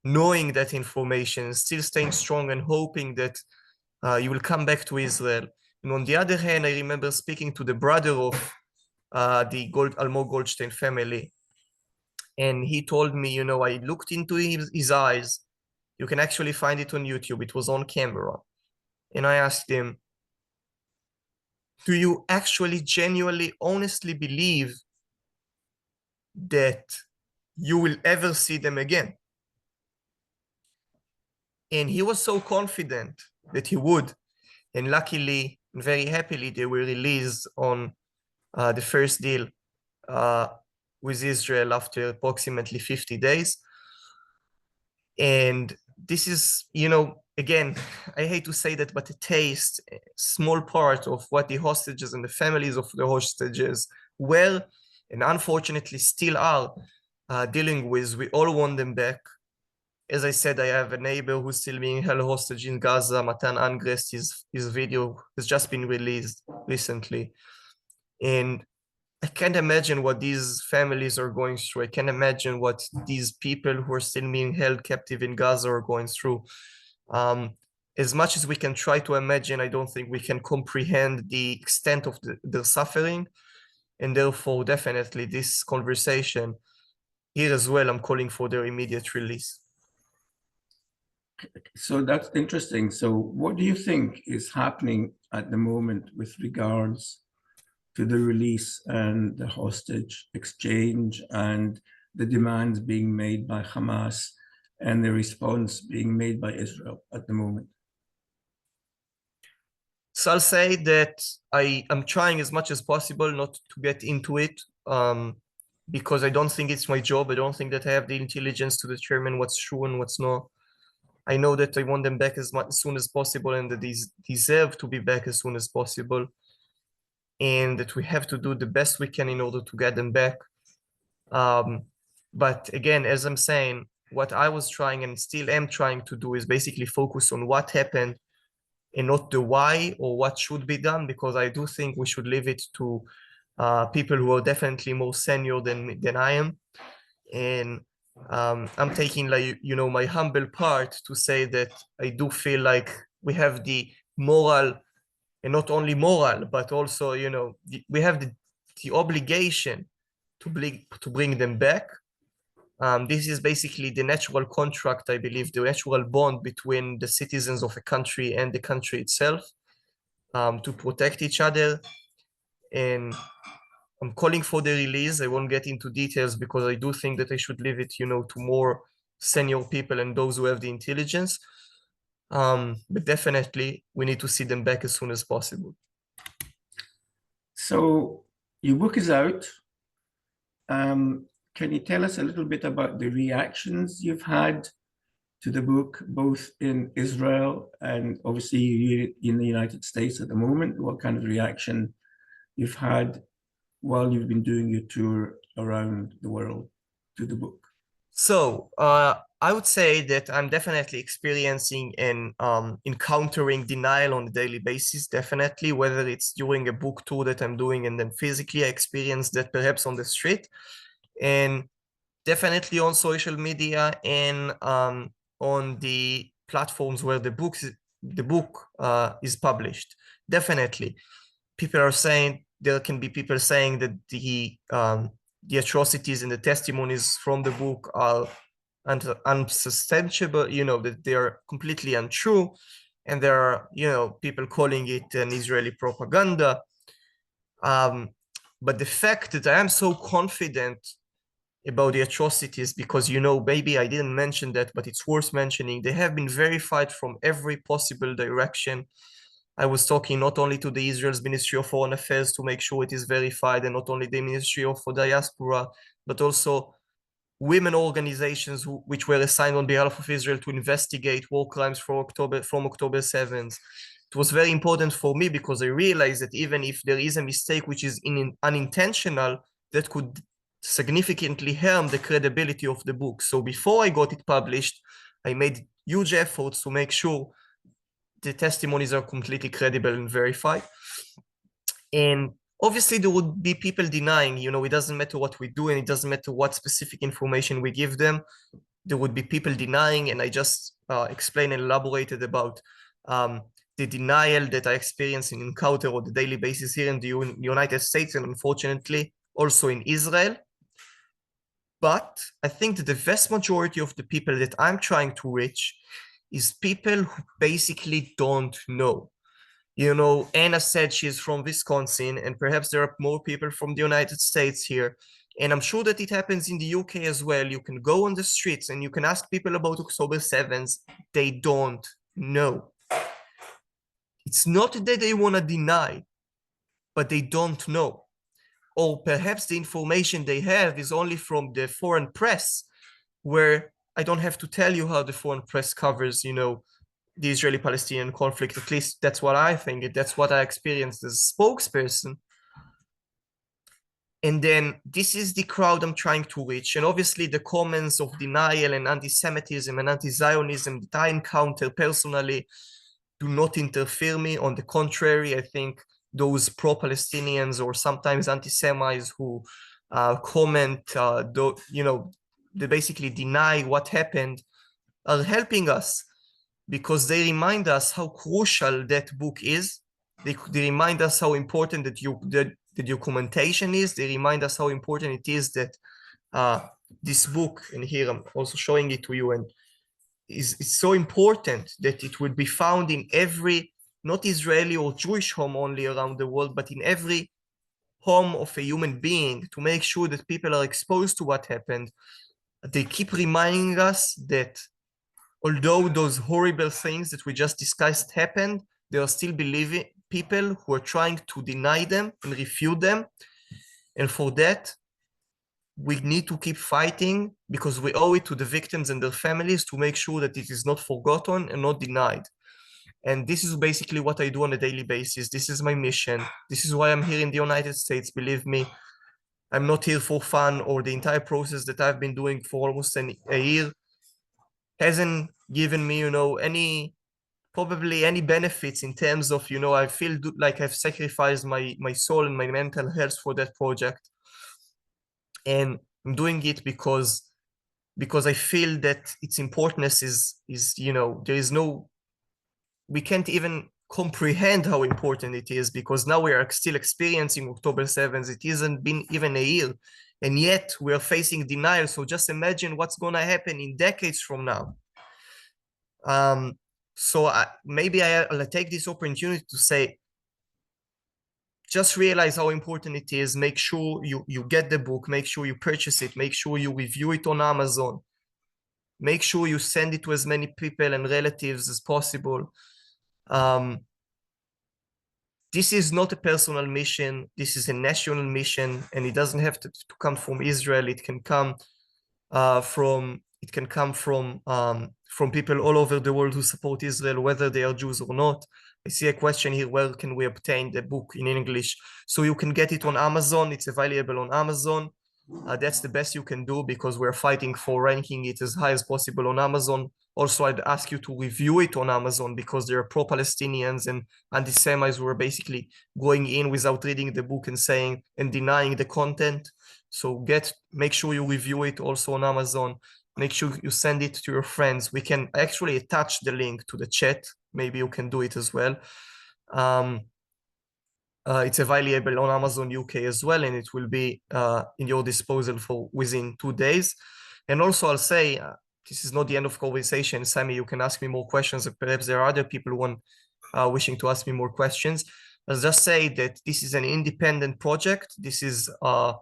knowing that information, still staying strong and hoping that you will come back to Israel. And on the other hand, I remember speaking to the brother of the Almog Goldstein family, and he told me, I looked into his eyes. You can actually find it on YouTube. It was on camera. And I asked him, do you actually genuinely, honestly believe that you will ever see them again? And he was so confident that he would. And luckily, very happily, they were released on the first deal with Israel after approximately 50 days. And this is, again, I hate to say that, but a small part of what the hostages and the families of the hostages were, and unfortunately still are, dealing with. We all want them back. As I said, I have a neighbor who's still being held hostage in Gaza, Matan Angrest. His video has just been released recently. And I can't imagine what these families are going through. I can't imagine what these people who are still being held captive in Gaza are going through. As much as we can try to imagine, I don't think we can comprehend the extent of their suffering. And therefore, definitely, this conversation here as well, I'm calling for their immediate release. So that's interesting. So what do you think is happening at the moment with regards to the release and the hostage exchange and the demands being made by Hamas and the response being made by Israel at the moment? So I'll say that I am trying as much as possible not to get into it, because I don't think it's my job. I don't think that I have the intelligence to determine what's true and what's not. I know that I want them back as soon as possible, and that they deserve to be back as soon as possible, and that we have to do the best we can in order to get them back. But again, as I'm saying, what I was trying and still am trying to do is basically focus on what happened and not the why or what should be done, because I do think we should leave it to people who are definitely more senior than I am. And I'm taking, like, my humble part to say that I do feel like we have the moral, and not only moral, but also, we have the obligation to bring them back. This is basically the natural contract, I believe, the natural bond between the citizens of a country and the country itself, to protect each other. And I'm calling for the release. I won't get into details because I do think that I should leave it, to more senior people and those who have the intelligence. But definitely, we need to see them back as soon as possible. So your book is out. Can you tell us a little bit about the reactions you've had to the book, both in Israel and obviously you in the United States at the moment? What kind of reaction you've had while you've been doing your tour around the world to the book? So I would say that I'm definitely experiencing and encountering denial on a daily basis, definitely, whether it's during a book tour that I'm doing and then physically I experience that perhaps on the street, and definitely on social media and on the platforms where the book is published. Definitely, people are saying, there can be people saying that the atrocities and the testimonies from the book are unsubstantiable, that they are completely untrue. And there are, people calling it an Israeli propaganda. But the fact that I am so confident about the atrocities, because, maybe I didn't mention that, but it's worth mentioning, they have been verified from every possible direction. I was talking not only to the Israel's Ministry of Foreign Affairs to make sure it is verified, and not only the Ministry of Diaspora, but also women organizations which were assigned on behalf of Israel to investigate war crimes from October 7th. It was very important for me because I realized that even if there is a mistake which is unintentional, that could significantly harm the credibility of the book. So before I got it published, I made huge efforts to make sure the testimonies are completely credible and verified. And obviously there would be people denying, it doesn't matter what we do and it doesn't matter what specific information we give them. There would be people denying, and I just explained and elaborated about the denial that I experience and encounter on a daily basis here in the United States, and unfortunately also in Israel. But I think that the vast majority of the people that I'm trying to reach is people who basically don't know. Anna said she's from Wisconsin, and perhaps there are more people from the United States here. And I'm sure that it happens in the UK as well. You can go on the streets and you can ask people about October 7th. They don't know. It's not that they want to deny, but they don't know. Or perhaps the information they have is only from the foreign press, where I don't have to tell you how the foreign press covers, the Israeli-Palestinian conflict. At least that's what I think. That's what I experienced as a spokesperson. And then this is the crowd I'm trying to reach. And obviously the comments of denial and anti-Semitism and anti-Zionism that I encounter personally do not interfere me. On the contrary, I think those pro-Palestinians or sometimes anti-Semites who comment, they basically deny what happened, are helping us, because they remind us how crucial that book is. They remind us how important that the documentation is. They remind us how important it is that this book, and here I'm also showing it to you, and it's so important that it will be found in every, not Israeli or Jewish home only around the world, but in every home of a human being, to make sure that people are exposed to what happened. They keep reminding us that although those horrible things that we just discussed happened, there are still people who are trying to deny them and refute them. And for that, we need to keep fighting because we owe it to the victims and their families to make sure that it is not forgotten and not denied. And this is basically what I do on a daily basis. This is my mission. This is why I'm here in the United States. Believe me, I'm not here for fun, or the entire process that I've been doing for almost a year hasn't given me, probably any benefits in terms of, I feel like I've sacrificed my soul and my mental health for that project. And I'm doing it because I feel that its importance is we can't even comprehend how important it is, because now we are still experiencing October 7th. It hasn't been even a year, and yet we are facing denial. So just imagine what's going to happen in decades from now. So maybe I'll take this opportunity to say, just realize how important it is. Make sure you get the book, make sure you purchase it, make sure you review it on Amazon, make sure you send it to as many people and relatives as possible. This is not a personal mission. This is a national mission, and it doesn't have to come from Israel. It can come from people all over the world who support Israel, whether they are Jews or not. I see a question here: where can we obtain the book in English? So you can get it on Amazon. It's available on Amazon. That's the best you can do, because we're fighting for ranking it as high as possible on Amazon. Also, I'd ask you to review it on Amazon, because there are pro-Palestinians and anti-Semites who are basically going in without reading the book and denying the content. So make sure you review it also on Amazon. Make sure you send it to your friends. We can actually attach the link to the chat. Maybe you can do it as well. It's available on Amazon UK as well, and it will be in your disposal for within 2 days. And also, I'll say, this is not the end of conversation. Sammy, you can ask me more questions. Perhaps there are other people wishing to ask me more questions. I'll just say that this is an independent project. This is a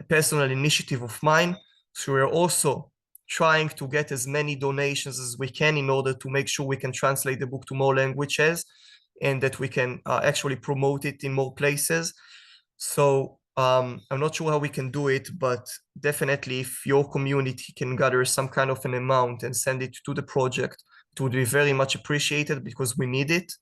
personal initiative of mine. So we're also trying to get as many donations as we can in order to make sure we can translate the book to more languages, and that we can actually promote it in more places. So I'm not sure how we can do it, but definitely if your community can gather some kind of an amount and send it to the project, it would be very much appreciated, because we need it.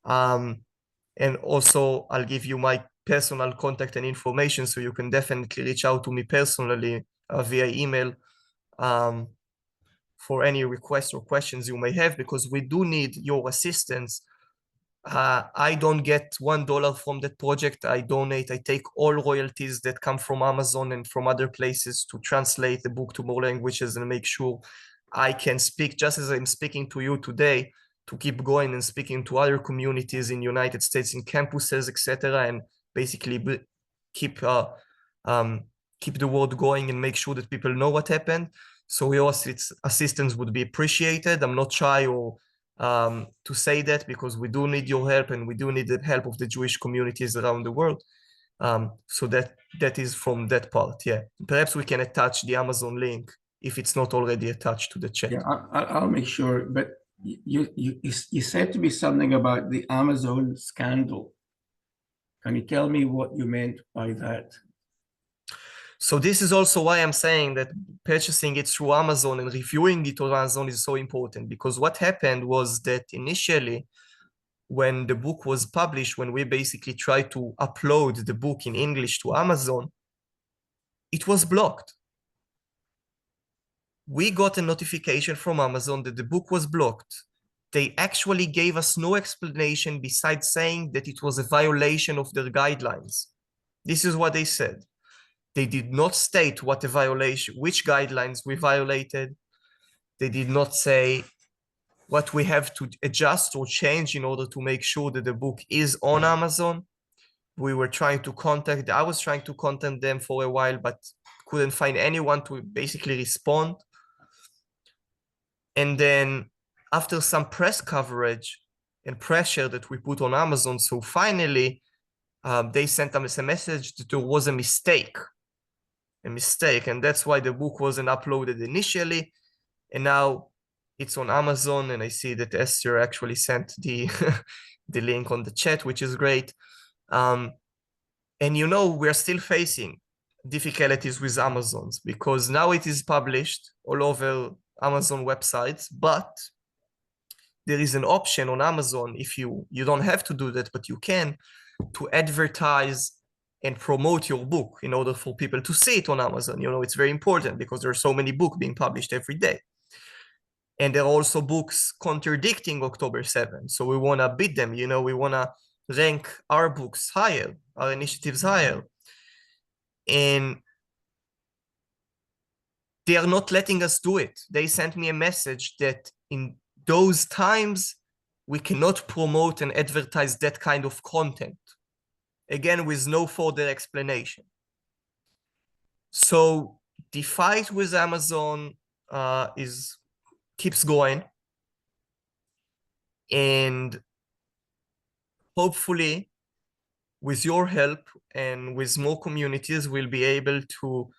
And also, I'll give you my personal contact and information, so you can definitely reach out to me personally via email for any requests or questions you may have, because we do need your assistance. I don't get $1 from that project. I donate. I take all royalties that come from Amazon and from other places to translate the book to more languages and make sure I can speak, just as I'm speaking to you today, to keep going and speaking to other communities in the United States, in campuses, etc., and basically keep the word going and make sure that people know what happened. So your assistance would be appreciated. I'm not shy or to say that, because we do need your help, and we do need the help of the Jewish communities around the world. So that is from that part. Yeah, perhaps we can attach the Amazon link if it's not already attached to the chat. Yeah, I'll make sure. But you said to me something about the Amazon scandal. Can you tell me what you meant by that? So this is also why I'm saying that purchasing it through Amazon and reviewing it on Amazon is so important, because what happened was that initially, when the book was published, when we basically tried to upload the book in English to Amazon, it was blocked. We got a notification from Amazon that the book was blocked. They actually gave us no explanation besides saying that it was a violation of their guidelines. This is what they said. They did not state what the violation, which guidelines we violated. They did not say what we have to adjust or change in order to make sure that the book is on Amazon. I was trying to contact them for a while, but couldn't find anyone to basically respond. And then after some press coverage and pressure that we put on Amazon, so finally they sent us a message that there was a mistake, and that's why the book wasn't uploaded initially, and now it's on Amazon. And I see that Esther actually sent the the link on the chat, which is great. And we're still facing difficulties with Amazon's, because now it is published all over Amazon websites, but there is an option on Amazon, if you don't have to do that, but you can, to advertise and promote your book in order for people to see it on Amazon. It's very important because there are so many books being published every day. And there are also books contradicting October 7th. So we want to beat them, we want to rank our books higher, our initiatives higher. And they are not letting us do it. They sent me a message that in those times, we cannot promote and advertise that kind of content. Again, with no further explanation. So the fight with Amazon keeps going. And hopefully, with your help and with more communities, we'll be able to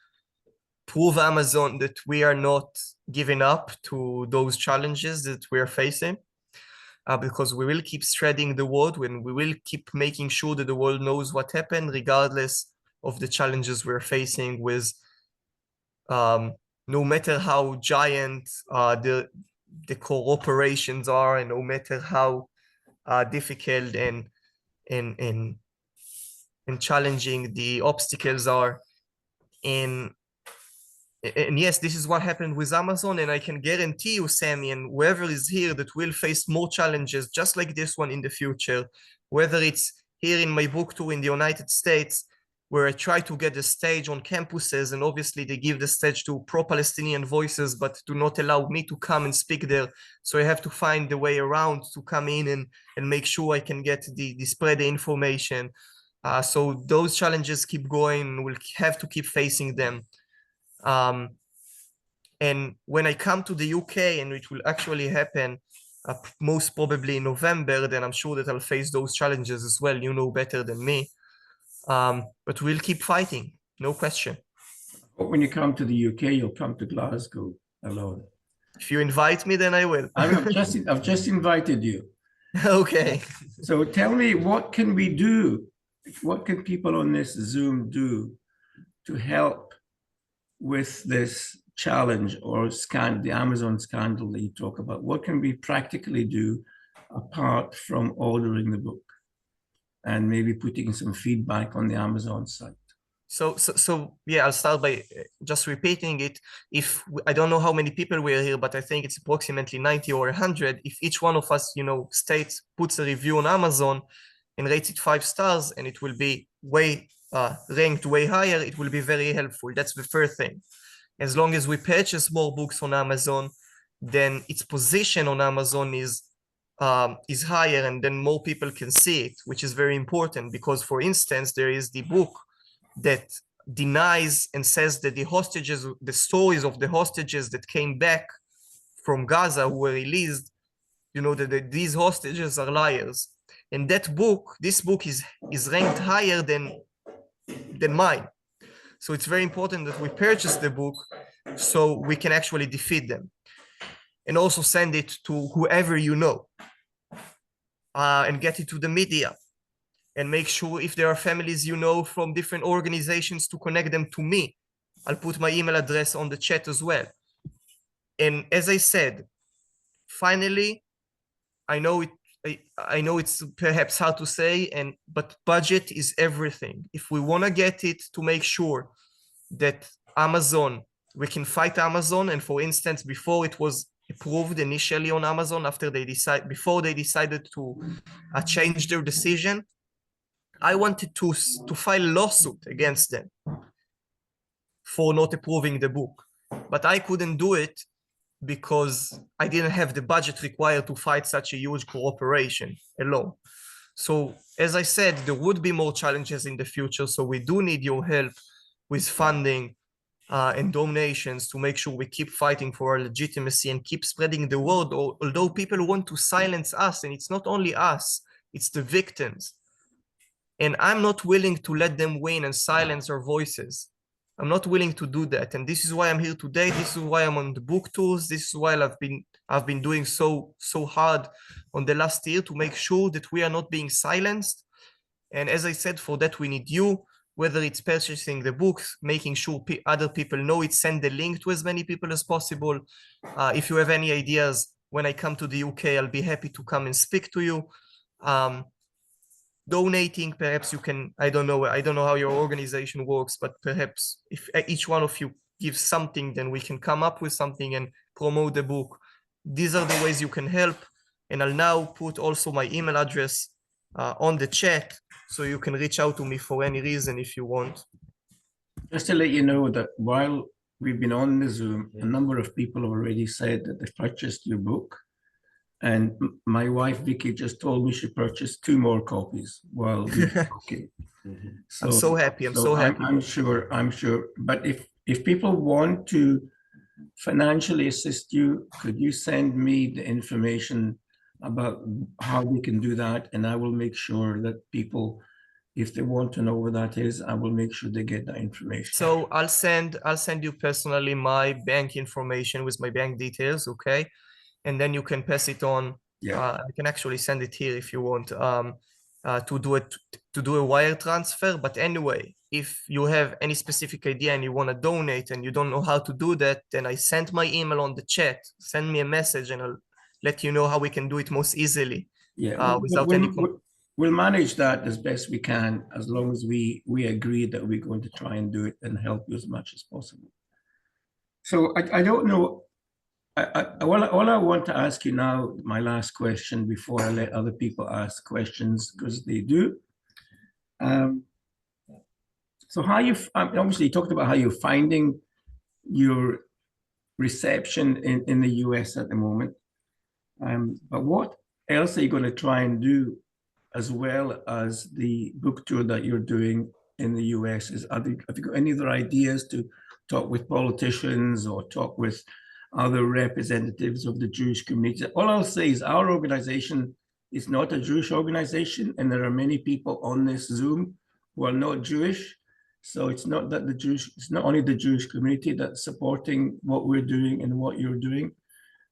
prove Amazon that we are not giving up to those challenges that we are facing, because we will keep spreading the word, and we will keep making sure that the world knows what happened, regardless of the challenges we're facing with, no matter how giant the corporations are, and no matter how difficult and challenging the obstacles are. And yes, this is what happened with Amazon, and I can guarantee you, Sammy, and whoever is here, that will face more challenges just like this one in the future, whether it's here in my book tour in the United States, where I try to get the stage on campuses, and obviously they give the stage to pro-Palestinian voices, but do not allow me to come and speak there. So I have to find the way around to come in and make sure I can get the spread the information. So those challenges keep going, we'll have to keep facing them. And when I come to the UK, and it will actually happen most probably in November, then I'm sure that I'll face those challenges as well. You know better than me. But we'll keep fighting, no question. But when you come to the UK, you'll come to Glasgow alone. If you invite me, then I will. I've just invited you. Okay. So tell me, what can we do? What can people on this Zoom do to help with this challenge or the Amazon scandal that you talk about? What can we practically do apart from ordering the book and maybe putting some feedback on the Amazon site? So yeah, I'll start by just repeating it. I don't know how many people were here, but I think it's approximately 90 or 100. If each one of us, puts a review on Amazon and rates it 5 stars, and it will be ranked way higher, it will be very helpful. That's the first thing. As long as we purchase more books on Amazon, then its position on Amazon is higher, and then more people can see it, which is very important. Because, for instance, there is the book that denies and says that the stories of the hostages that came back from Gaza who were released, that these hostages are liars. And this book is ranked higher than mine. So it's very important that we purchase the book so we can actually defeat them, and also send it to whoever and get it to the media, and make sure if there are families from different organizations to connect them to me. I'll put my email address on the chat as well. And as I said, finally, I know it's perhaps hard to say, but budget is everything. If we want to get it to make sure that we can fight Amazon, and for instance, before it was approved initially on Amazon, before they decided to change their decision, I wanted to file a lawsuit against them for not approving the book, but I couldn't do it because I didn't have the budget required to fight such a huge corporation alone. So as I said, there would be more challenges in the future. So we do need your help with funding and donations to make sure we keep fighting for our legitimacy and keep spreading the word, although people want to silence us, and it's not only us, it's the victims. And I'm not willing to let them win and silence our voices. I'm not willing to do that. And this is why I'm here today. This is why I'm on the book tours. This is why I've been doing so hard on the last year to make sure that we are not being silenced. And as I said, for that we need you, whether it's purchasing the books, making sure other people know it, send the link to as many people as possible. If you have any ideas, when I come to the UK, I'll be happy to come and speak to you. Donating, perhaps you can, I don't know how your organization works, but perhaps if each one of you gives something, then we can come up with something and promote the book. These are the ways you can help. And I'll now put also my email address on the chat, so you can reach out to me for any reason if you want. Just to let you know that while we've been on the Zoom, a number of people have already said that they've purchased your book. And my wife, Vicky, just told me she purchased 2 more copies while we were talking. I'm so happy. I'm so happy. I'm sure. But if people want to financially assist you, could you send me the information about how we can do that? And I will make sure that people, if they want to know where that is, I will make sure they get that information. So I'll send you personally my bank information with my bank details, okay? And then you can pass it on. Yeah. I can actually send it here if you want to do a wire transfer. But anyway, if you have any specific idea and you want to donate and you don't know how to do that, then I sent my email on the chat. Send me a message and I'll let you know how we can do it most easily. Yeah, without any. We'll manage that as best we can, as long as we agree that we're going to try and do it and help you as much as possible. So I don't know. All I want to ask you now, my last question before I let other people ask questions, because they do. So how you obviously you talked about how you're finding your reception in the US at the moment. But what else are you going to try and do, as well as the book tour that you're doing in the US? Have you got any other ideas to talk with politicians or talk with other representatives of the Jewish community? All I'll say is our organization is not a Jewish organization, and there are many people on this Zoom who are not Jewish. So it's not that it's not only the Jewish community that's supporting what we're doing and what you're doing.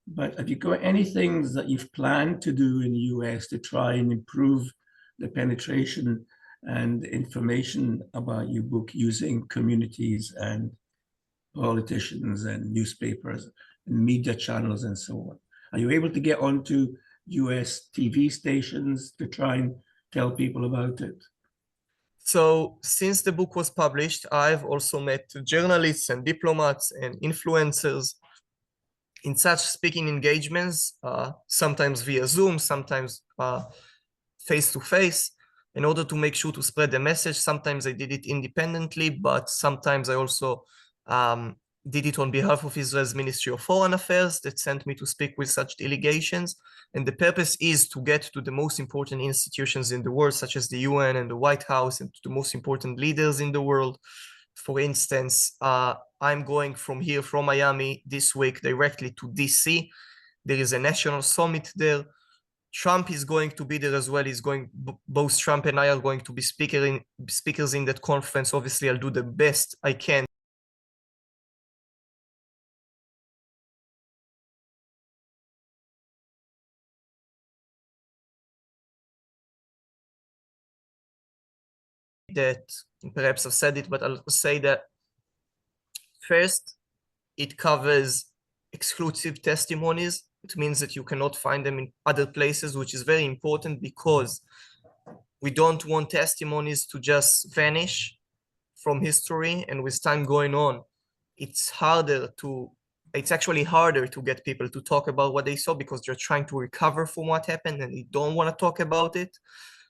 But have you got any things that you've planned to do in the US to try and improve the penetration and information about your book using communities and politicians and newspapers and media channels and so on? Are you able to get onto US TV stations to try and tell people about it? So since the book was published, I've also met journalists and diplomats and influencers in such speaking engagements, sometimes via Zoom, sometimes face-to-face, in order to make sure to spread the message. Sometimes I did it independently, but sometimes I also did it on behalf of Israel's Ministry of Foreign Affairs that sent me to speak with such delegations. And the purpose is to get to the most important institutions in the world, such as the UN and the White House, and to the most important leaders in the world. For instance, I'm going from here, from Miami, this week directly to DC. There is a national summit there. Trump is going to be there as well. Both Trump and I are going to be speakers in that conference. Obviously, I'll do the best I can that. Perhaps I've said it, but I'll say that first, it covers exclusive testimonies. It means that you cannot find them in other places, which is very important because we don't want testimonies to just vanish from history. And with time going on, it's actually harder to get people to talk about what they saw because they're trying to recover from what happened and they don't want to talk about it.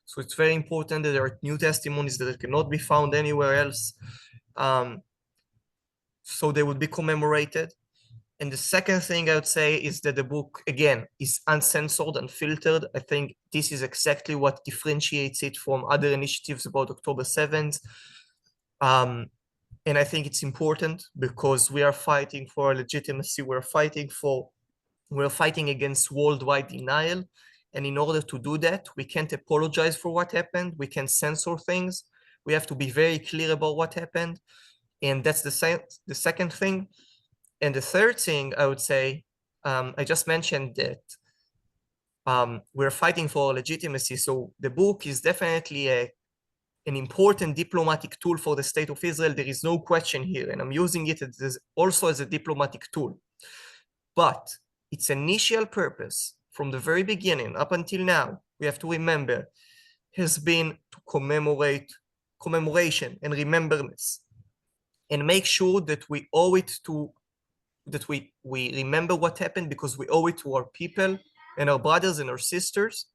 So it's very important that there are new testimonies that cannot be found anywhere else. So they would be commemorated. And the second thing I would say is that the book, again, is uncensored and filtered. I think this is exactly what differentiates it from other initiatives about October 7th. And I think it's important because we are fighting for our legitimacy. We're fighting against worldwide denial. And in order to do that, we can't apologize for what happened. We can't censor things. We have to be very clear about what happened. And that's the second thing. And the third thing I would say, I just mentioned that we're fighting for legitimacy. So the book is definitely an important diplomatic tool for the state of Israel. There is no question here. And I'm using it also as a diplomatic tool. But its initial purpose from the very beginning up until now, we have to remember, has been to commemoration and remembrance, and make sure that we owe it to, that we remember what happened because we owe it to our people and our brothers and our sisters.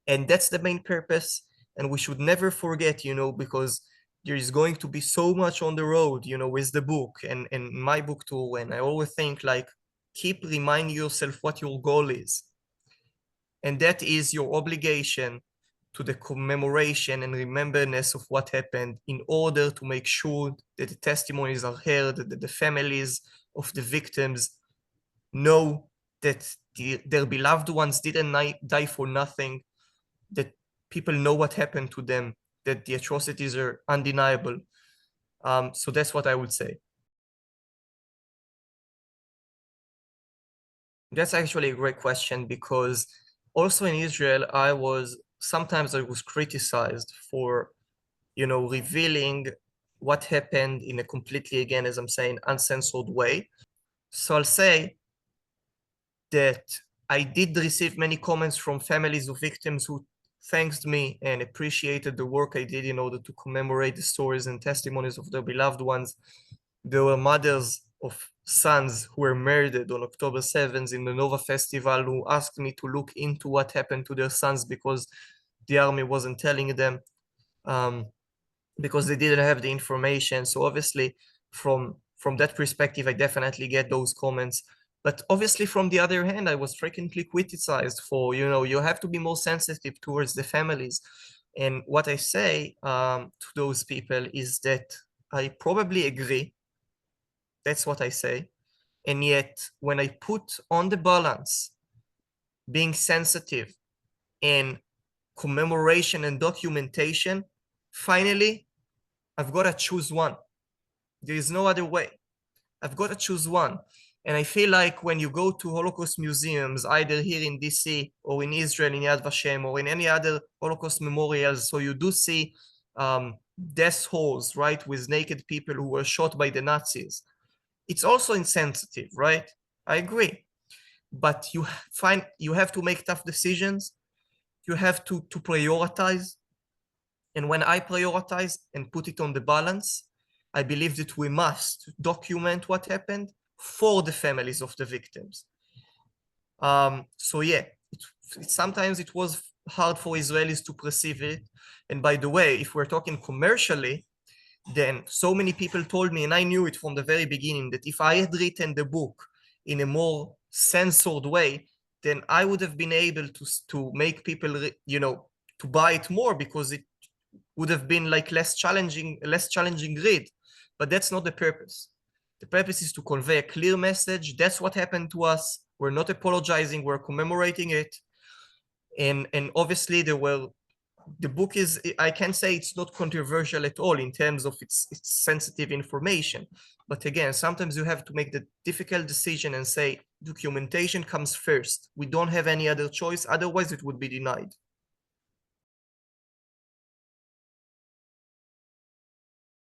And that's the main purpose. And we should never forget, because there is going to be so much on the road, with the book and my book too. And I always think, like, keep reminding yourself what your goal is. And that is your obligation to the commemoration and remembrance of what happened, in order to make sure that the testimonies are heard, that the families of the victims know that their beloved ones didn't die for nothing, that people know what happened to them, that the atrocities are undeniable. So that's what I would say. That's actually a great question, because also in Israel, sometimes I was criticized for, revealing what happened in a completely, again, as I'm saying, uncensored way. So I'll say that I did receive many comments from families of victims who thanked me and appreciated the work I did in order to commemorate the stories and testimonies of their beloved ones. There were mothers of sons who were murdered on October 7th in the Nova Festival who asked me to look into what happened to their sons because the army wasn't telling them, because they didn't have the information. So obviously from that perspective, I definitely get those comments. But obviously from the other hand, I was frequently criticized for, you have to be more sensitive towards the families. And what I say to those people is that I probably agree. That's what I say. And yet, when I put on the balance being sensitive and commemoration and documentation, finally, I've got to choose one. There is no other way. I've got to choose one. And I feel like when you go to Holocaust museums, either here in DC or in Israel, in Yad Vashem, or in any other Holocaust memorials, so you do see death halls, right, with naked people who were shot by the Nazis. It's also insensitive, right? I agree. But you have to make tough decisions. You have to prioritize. And when I prioritize and put it on the balance, I believe that we must document what happened for the families of the victims. So yeah, sometimes it was hard for Israelis to perceive it. And by the way, if we're talking commercially, then so many people told me, and I knew it from the very beginning, that if I had written the book in a more censored way, then I would have been able to make people, to buy it more, because it would have been like less challenging read. But that's not the purpose. The purpose is to convey a clear message. That's what happened to us. We're not apologizing, we're commemorating it. And obviously the book is, I can say it's not controversial at all in terms of its sensitive information. But again, sometimes you have to make the difficult decision and say, documentation comes first. We don't have any other choice, otherwise it would be denied.